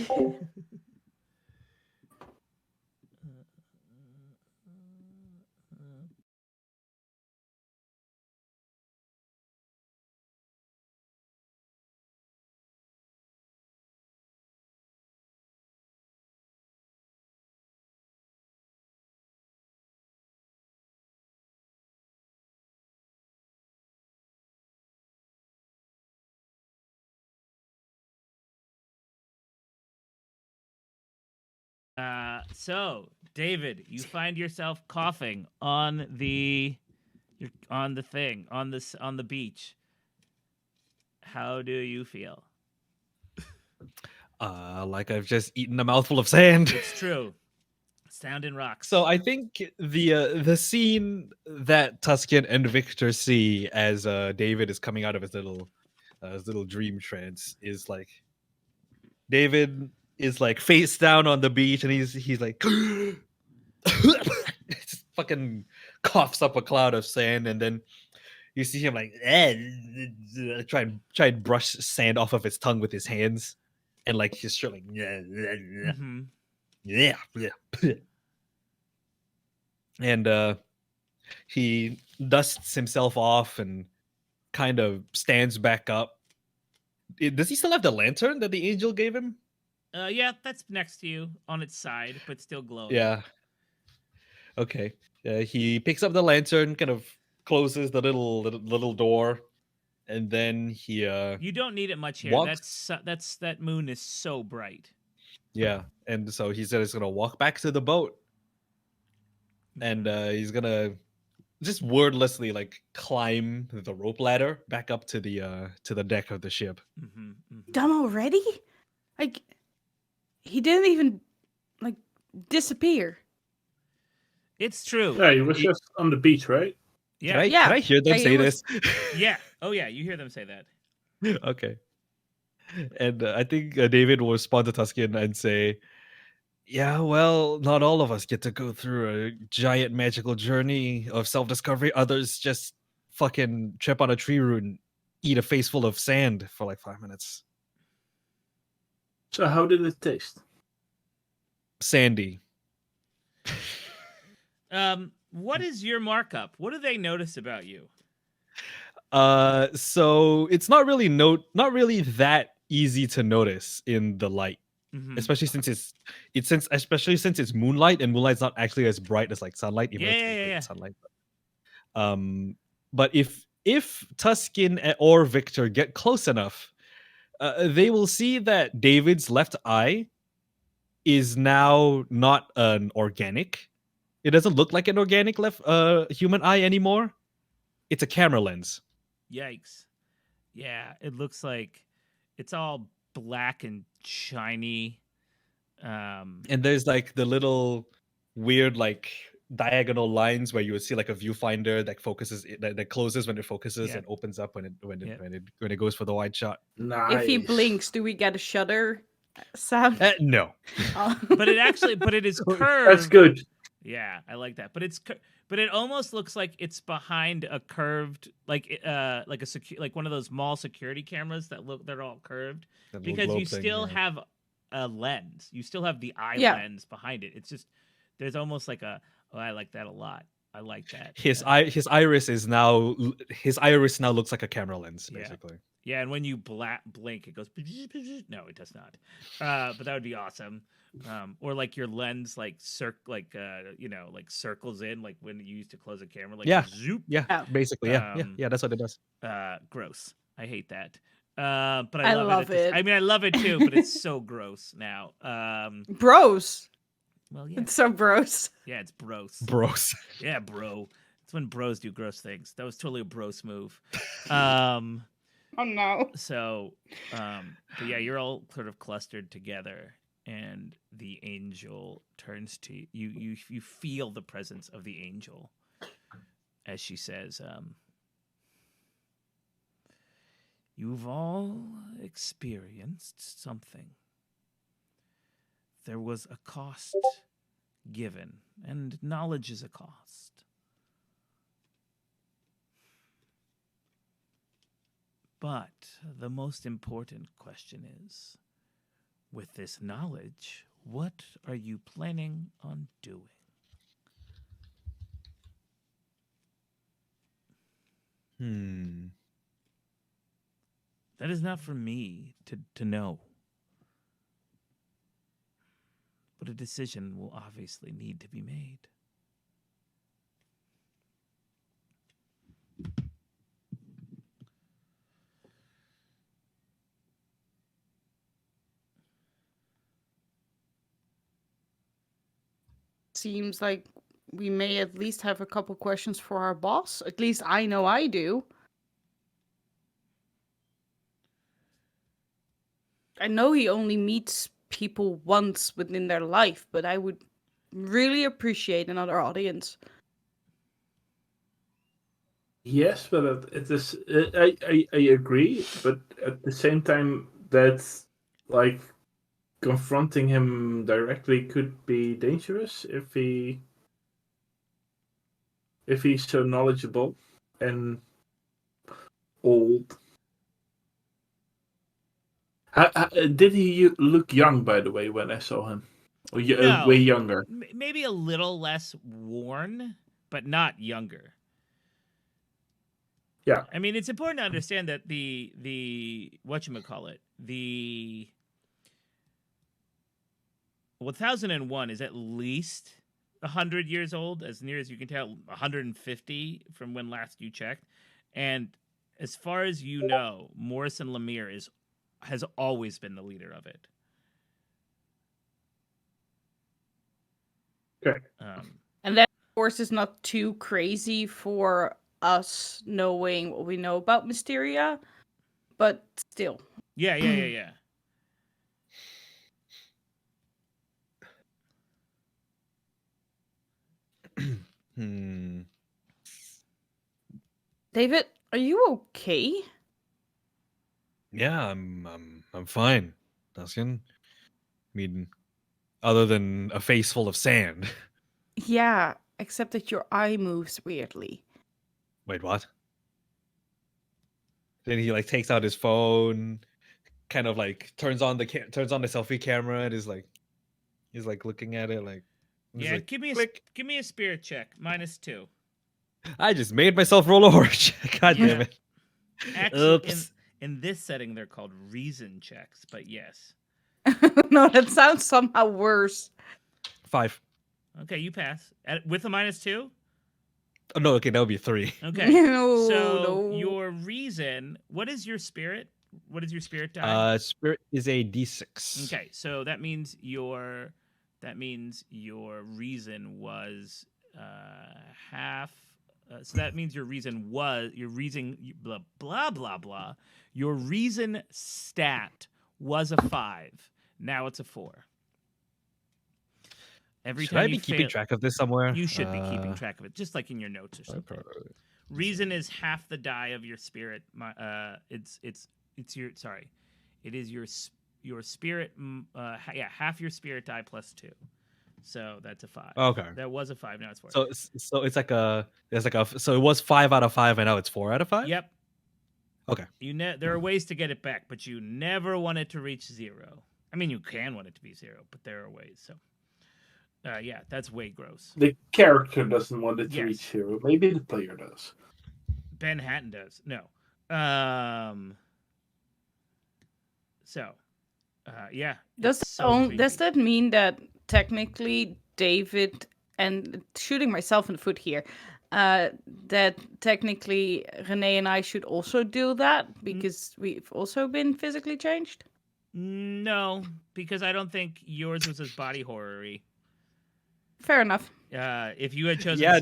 So David, you find yourself coughing on the beach. How do you feel? Like I've just eaten a mouthful of sand. It's true. Sound and rocks. So I think the scene that Tuscan and Victor see as David is coming out of his little dream trance is like David is like face down on the beach, and he's like just fucking coughs up a cloud of sand, and then You see him like try and brush sand off of his tongue with his hands, and like his shirt like Mm-hmm. yeah. And he dusts himself off and kind of stands back up. Does he still have the lantern that the angel gave him? Yeah, that's next to you on its side, but still glowing. Yeah. Okay. He picks up the lantern, kind of closes the little door, and then he You don't need it much here. walks. That moon is so bright. Yeah, and so he said he's gonna walk back to the boat, and he's gonna just wordlessly like climb the rope ladder back up to the deck of the ship. Mm-hmm, mm-hmm. Done already? Like, he didn't even, like, disappear. It's true. Yeah, he was just on the beach, right? Yeah. Can I hear them Yeah, he say was- this? Yeah. Oh yeah, you hear them say that. Okay. And I think David will respond to Tuscan and say, "Yeah, well, not all of us get to go through a giant magical journey of self-discovery. Others just fucking trip on a tree root and eat a face full of sand for like 5 minutes. So how did it taste? Sandy." What is your markup? What do they notice about you? So it's not really that easy to notice in the light. Mhm. Especially since it's moonlight, and moonlight's not actually as bright as like sunlight, even though it's very bright in sunlight. But if Tuscan or Victor get close enough, they will see that David's left eye is now not an organic. It doesn't look like an organic human eye anymore. It's a camera lens. Yikes. Yeah, it looks like it's all black and shiny. And there's like the little weird like diagonal lines where you would see like a viewfinder that focuses that closes when it focuses and opens up when it goes for the wide shot. Nice. If he blinks, do we get a shudder sound? No. But it is curved. That's good. Yeah, I like that. But but it almost looks like it's behind a curved like one of those mall security cameras they're all curved, because you still have a lens. You still have the eye lens behind it. It's just there's almost like I like that a lot. I like that. His iris now looks like a camera lens, basically. Yeah, and when you blink, it goes. No, it does not. But that would be awesome. Or like your lens, like circles in, like when you used to close a camera, like zoop. Yeah, basically, yeah, that's what it does. Gross. I hate that. But I love it. I mean, I love it too, but it's so gross now. Bros. Well, yeah, It's so gross. yeah, it's bros. Bros. Yeah, bro. It's when bros do gross things. That was totally a bros move. Oh no. So, but yeah, you're all sort of clustered together, and the angel turns to you. You feel the presence of the angel as she says, "You've all experienced something. There was a cost given, and knowledge is a cost. But the most important question is, with this knowledge, what are you planning on doing?" That is not for me to know. But a decision will obviously need to be made. Seems like we may at least have a couple questions for our boss. At least I know I do. I know he only meets people once within their life, but I would really appreciate another audience. Yes, but it is. I agree, but at the same time, that's like confronting him directly could be dangerous if he's so knowledgeable, and old. Did he look young, by the way, when I saw him? Or No. way younger? Maybe a little less worn, but not younger. Yeah. I mean, it's important to understand that the whatchamacallit, the 1001 is at least 100 years old, as near as you can tell, 150 from when last you checked. And as far as you know, Morrison Lemire has always been the leader of it. Okay. And that, of course, is not too crazy for us knowing what we know about Mysteria, but still. Yeah. David, are you okay? Yeah, I'm fine, Dustin. I mean, other than a face full of sand. Yeah, except that your eye moves weirdly. Wait, what? Then he like takes out his phone, kind of like turns on the selfie camera, and is like, he's like looking at it like, he's Yeah, like, give me a spirit check, -2. I just made myself roll a horror check. God Yeah. damn it. Actually, Oops. in this setting, they're called reason checks, but yes. No, that sounds somehow worse. 5. Okay, you pass. With a -2? Oh no, okay, that would be 3. Okay. No, So no. your reason, what is your spirit? What is your spirit die? Spirit is a D6. Okay, so that means your reason was half. So that means your reason blah blah blah blah. Your reason stat was a 5. Now it's a 4. Every Should time I you be keeping fail, track of this somewhere? you should be keeping track of it, just like in your notes or something. Reason is half the die of your spirit. It's your sorry, it is your spirit. Half your spirit die +2. So that's a 5. Okay. That was a 5. Now it's 4. So it's like so it was 5 out of 5 and now it's 4 out of 5? Yep. Okay. There are ways to get it back, but you never want it to reach 0. I mean, you can want it to be 0, but there are ways. So, yeah, that's way gross. The character doesn't want it to Yes. reach 0. Maybe the player does. Ben Hatton does. No. So, yeah. Does that mean that technically David, and shooting myself in the foot here, that technically Renee and I should also do that because we've also been physically changed? No, because I don't think yours was as body horror-y. Fair enough. If you had chosen... Yeah,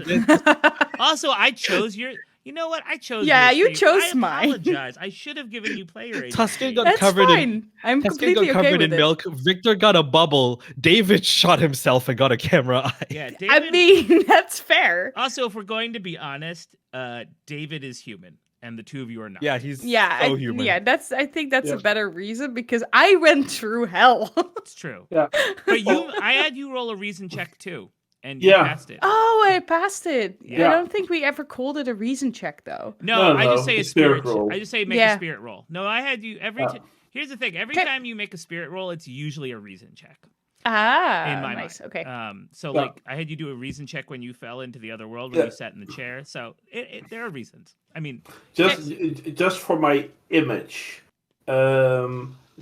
Also, I chose your... You know what? I chose Yeah, yours you for you. chose mine. I apologize. I should have given you player agency. Tuscan got That's covered fine. I'm Tuscan completely got okay covered with in it. milk. Victor got a bubble. David shot himself and got a camera eye. Yeah, David... I mean, that's fair. Also, if we're going to be honest, David is human, and the two of you are not. Yeah, he's Yeah, so human. Yeah, I think that's Yeah. a better reason because I went through hell. It's true. Yeah. But I had you roll a reason check too, and you Yeah. passed it. Oh, I passed it. Yeah. I don't think we ever called it a reason check, though. No, No, I just no, say a the spirit spirit roll. I just say make Yeah. a spirit roll. No, I had you here's the thing. Every Okay. time you make a spirit roll, it's usually a reason check. Ah, In my nice. mind. Okay. So Yeah. like I had you do a reason check when you fell into the other world when Yeah. you sat in the chair. So there are reasons. I mean, Just for my image,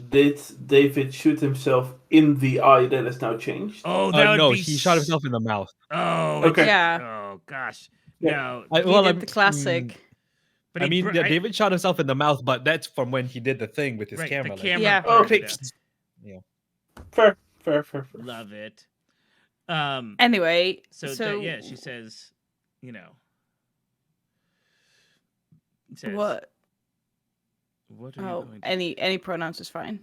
did David shoot himself in the eye that is now changed? oh, that would No, be he shot himself in the mouth. Oh, Okay. Yeah. Oh gosh. Yeah. No. He did the classic. But I mean, David shot himself in the mouth, but that's from when he did the thing with his right, camera. The like, camera Yeah. part of Okay. it. Fair. Love it. Anyway, Yeah, she says, you know. Says, what? What are you Oh, going to any pronouns is fine.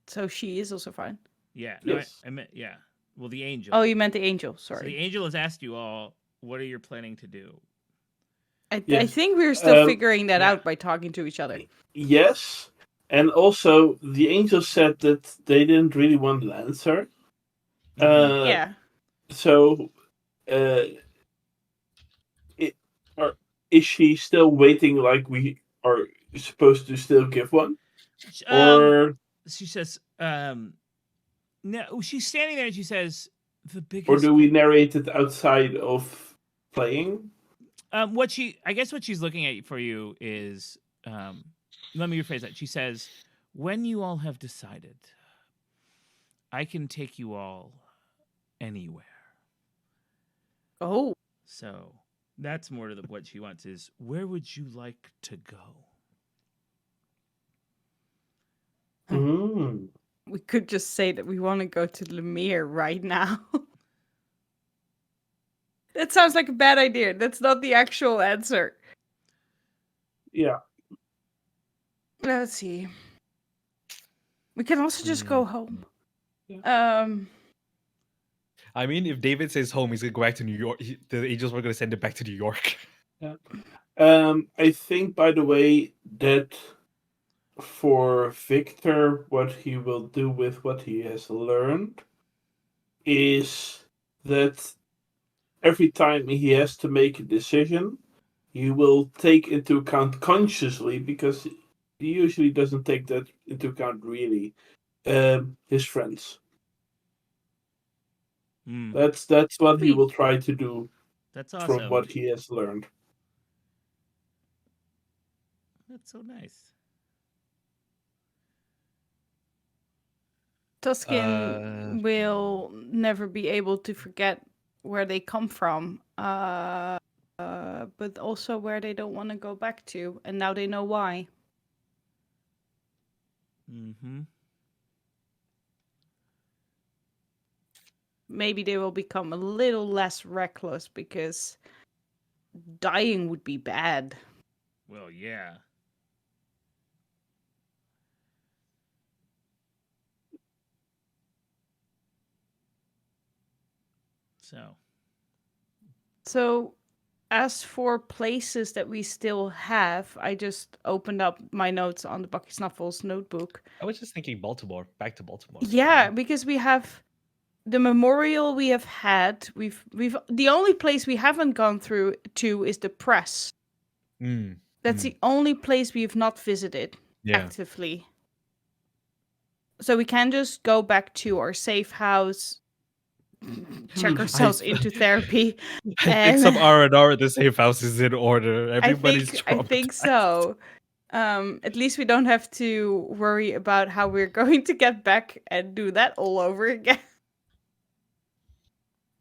So she is also fine. Yeah. No, Yes. I meant yeah. Well, the angel. Oh, you meant the angel. So the Sorry. angel has asked you all, what are you planning to do? I Yes. think we're still Um, figuring that yeah. out by talking to each other. Yes, and also the angel said that they didn't really want to answer. Mm-hmm. Yeah. So, is she still waiting like we are supposed to still give one? Or She says, no, she's standing there and she says, the or biggest. do we narrate it outside of playing? What she's looking at for you is, let me rephrase that. She says, when you all have decided, I can take you all anywhere. Oh, So that's more to what she wants is, where would you like to go? Mm. we could just say that we want to go to Lemire right now. That sounds like a bad idea. That's not the actual answer. Yeah. Let's see. We can also just go home. I mean, if David says home, he's gonna go back to New York. The Angels were gonna send him back to New York. I think, by the way, that for Victor, what he will do with what he has learned is that every time he has to make a decision, he will take into account consciously, because he usually doesn't take that into account really, his friends. Mm, That's what he Sweet. will try to do that's from awesome. what he has learned. That's so nice. Tuscan will never be able to forget where they come from, but also where they don't want to go back to, and now they know why. Mm-hmm. Maybe they will become a little less reckless because dying would be bad. Well, yeah. So, as for places that we still have, I just opened up my notes on the Bucky Snuffles notebook. I was just thinking Baltimore, back to Baltimore. Yeah, because we have the memorial we have had. We've the only place we haven't gone through to is the press. That's the only place we've not visited actively. So we can just go back to our safe house, check ourselves into therapy. I think some R&R at the safe house is in order. Everybody's I think so. At least we don't have to worry about how we're going to get back and do that all over again.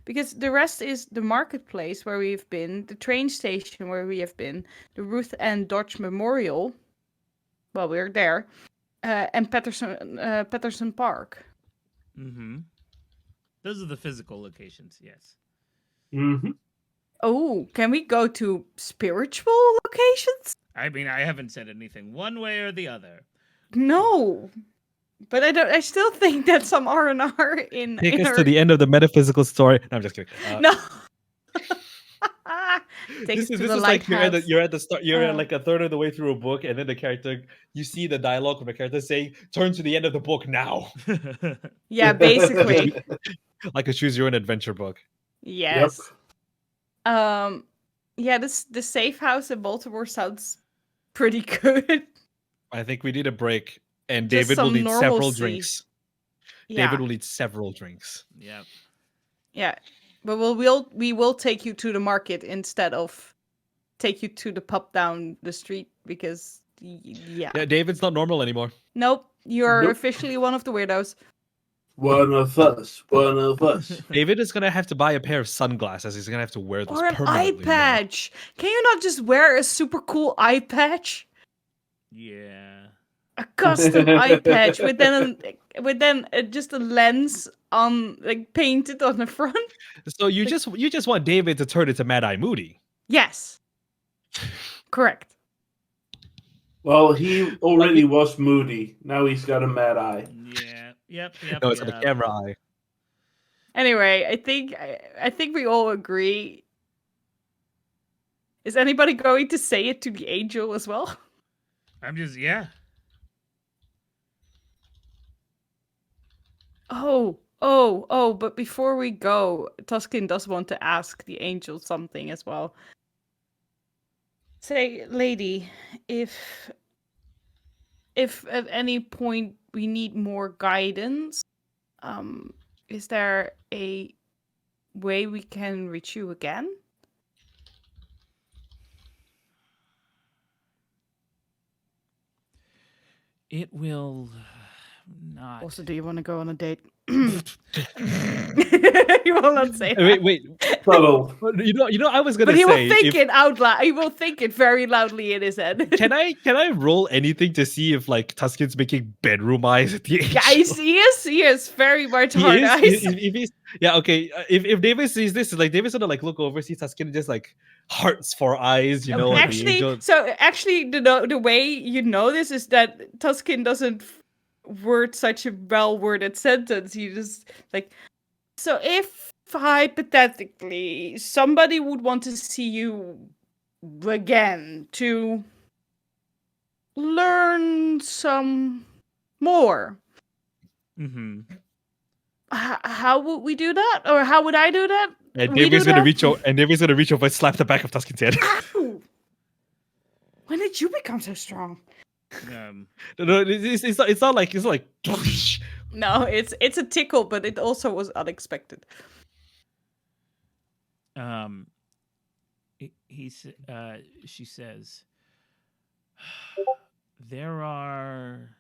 Because the rest is the marketplace where we've been, the train station where we have been, the Ruth Ann Dodge Memorial. Well, we're there, and Patterson Park. Mm-hmm. Those are the physical locations, yes. Mm-hmm. Oh, can we go to spiritual locations? I mean, I haven't said anything one way or the other. No, but I still think that some R&R in Take us our... to the end of the metaphysical story. No, I'm just kidding. No. Take This us to is the like lighthouse. you're at the start. You're at like a third of the way through a book, and then the character, you see the dialogue from the character saying, "Turn to the end of the book now." Yeah, basically. Like a choose your own adventure book. Yes. Yep. Yeah, the safe house in Baltimore sounds pretty good. I think we need a break, and Just David will some need several normalcy. drinks. Yeah. David will need several drinks. Yep. Yeah. But we will take you to the market instead of take you to the pub down the street because yeah. Yeah, David's not normal anymore. Nope, you're Nope. officially one of the weirdos. One of us. One of us. David is gonna have to buy a pair of sunglasses. He's gonna have to wear those Or an eye permanently now. patch. Can you not just wear a super cool eye patch? Yeah. A custom eye patch with then just a lens on like painted on the front. So you just want David to turn into Mad Eye Moody. Yes. Correct. Well, he already was moody. Now he's got a mad eye. Yeah. Yep. No, it's on the camera eye. Anyway, I think we all agree. Is anybody going to say it to the angel as well? I'm just, yeah. Oh, but before we go, Tuskin does want to ask the angel something as well. Say, lady, if at any point we need more guidance, is there a way we can reach you again? It will not. Also, do you want to go on a date? You will not say that. Wait. Subtle. You know, I was gonna But he will say, think if, it out loud. He will think it very loudly in his head. can I roll anything to see if like Tuskin's making bedroom eyes at the age? Yeah, he is very much He hard is. eyes. If he's, yeah, okay. If David sees this, like David's gonna like look over, sees Tuskin, just like hearts for eyes, you know, at the age of... Actually, the way you know this is that Tuskin doesn't word such a well-worded sentence. He just like, so if hypothetically somebody would want to see you again to learn some more, Mm-hmm. how would we do that, or how would I do that? And We David's do gonna that? reach over, and slap the back of Tuskin's head. Ow! When did you become so strong? No, it's not like No, it's a tickle, but it also was unexpected. She says, there are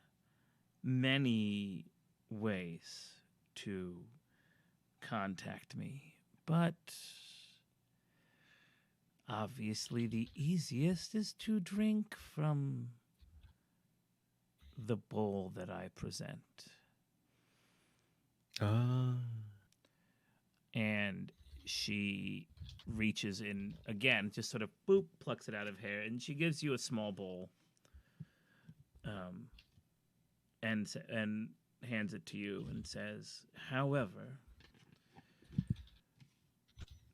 many ways to contact me, but obviously the easiest is to drink from the bowl that I present. And she reaches in again, just sort of boop, plucks it out of hair, and she gives you a small bowl, and hands it to you and says, however,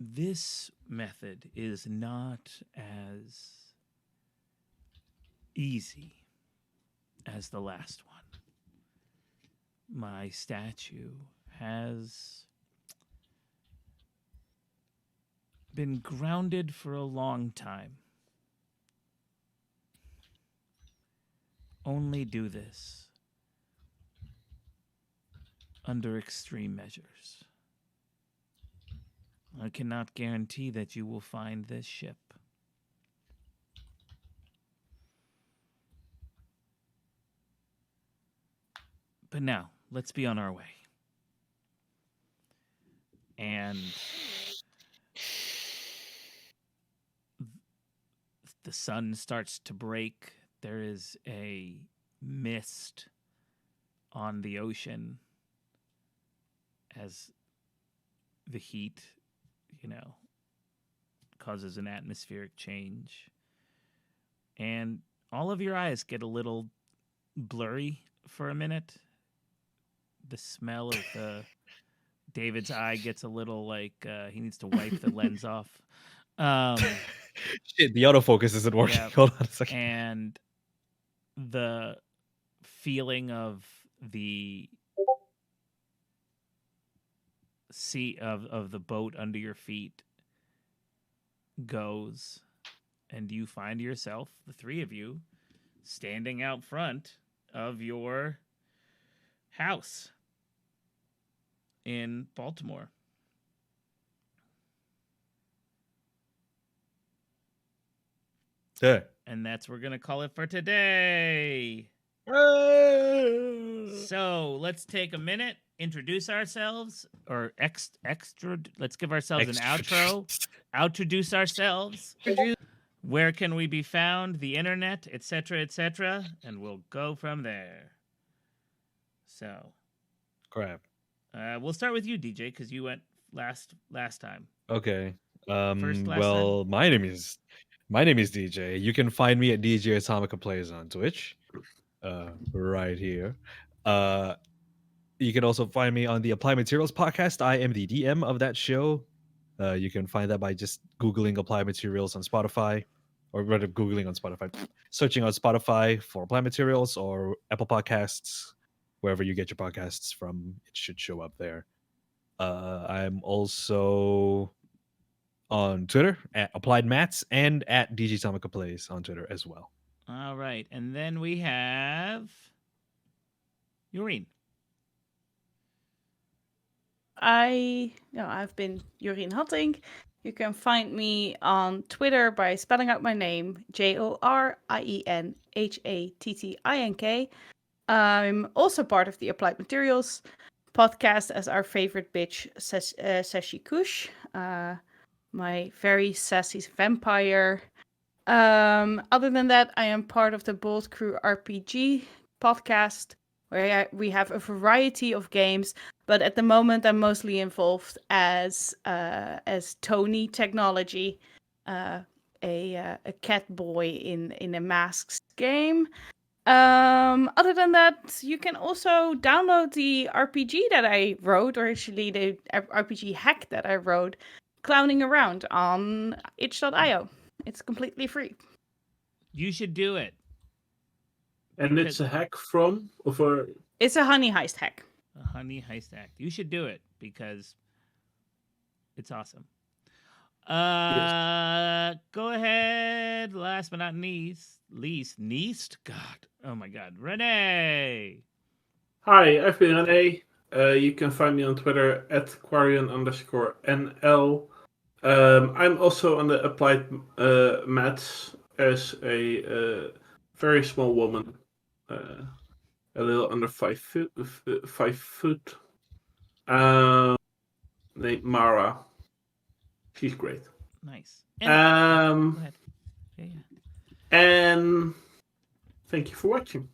this method is not as easy as the last one. My statue has been grounded for a long time. Only do this under extreme measures. I cannot guarantee that you will find this ship. But now, let's be on our way. And the sun starts to break. There is a mist on the ocean as the heat, causes an atmospheric change. And all of your eyes get a little blurry for a minute. The smell of David's eye gets a little like he needs to wipe the lens off. Shit, the autofocus isn't working. Yeah. Hold on a second. And the feeling of the seat of the boat under your feet goes, and you find yourself, the three of you, standing out front of your house in Baltimore. Yeah. And that's what we're going to call it for today. So let's take a minute, introduce ourselves, or let's give ourselves an outro, introduce ourselves. Where can we be found? The internet, etc., and we'll go from there. So, Crap. We'll start with you, DJ, because you went last time. Okay. Last well, my name is DJ. You can find me at DJ Atomica Plays on Twitch. Right here. You can also find me on the Apply Materials podcast. I am the DM of that show. You can find that by just Googling Apply Materials on Spotify, or rather Googling on Spotify, searching on Spotify for Apply Materials or Apple Podcasts, wherever you get your podcasts from, it should show up there. I'm also on Twitter, at Applied Mats, and at DG Tamika Plays on Twitter as well. All right. And then we have Yoreen. I've been Jorien Hatting. You can find me on Twitter by spelling out my name, JORIENHATTINK. I'm also part of the Applied Materials podcast as our favorite bitch, Sashi Kush, my very sassy vampire. Other than that, I am part of the Bold Crew RPG podcast, where we have a variety of games. But at the moment, I'm mostly involved as Tony Technology, a cat boy in a masks game. Other than that, you can also download the RPG that I wrote, or actually the RPG hack that I wrote, Clowning Around on itch.io. It's completely free. You should do it. And it's a hack from or It's a honey heist hack. A honey heist act. You should do it because it's awesome. Go ahead. Last but not least. God. Oh my God. Renee. Hi, I've been Renee. You can find me on Twitter at Quarian_NL. I'm also on the Applied Mats as a very small woman, a little under 5 foot, named Mara. She's great. Nice. Go ahead. Yeah. And thank you for watching.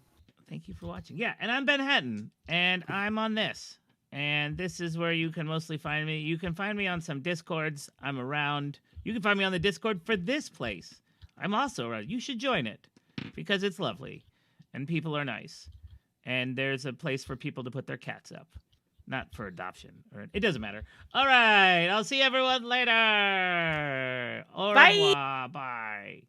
Thank you for watching. Yeah, and I'm Ben Hatton, and I'm on this. And this is where you can mostly find me. You can find me on some Discords. I'm around. You can find me on the Discord for this place. I'm also around. You should join it because it's lovely and people are nice. And there's a place for people to put their cats up. Not for adoption. It doesn't matter. All right. I'll see everyone later. Au revoir. Bye.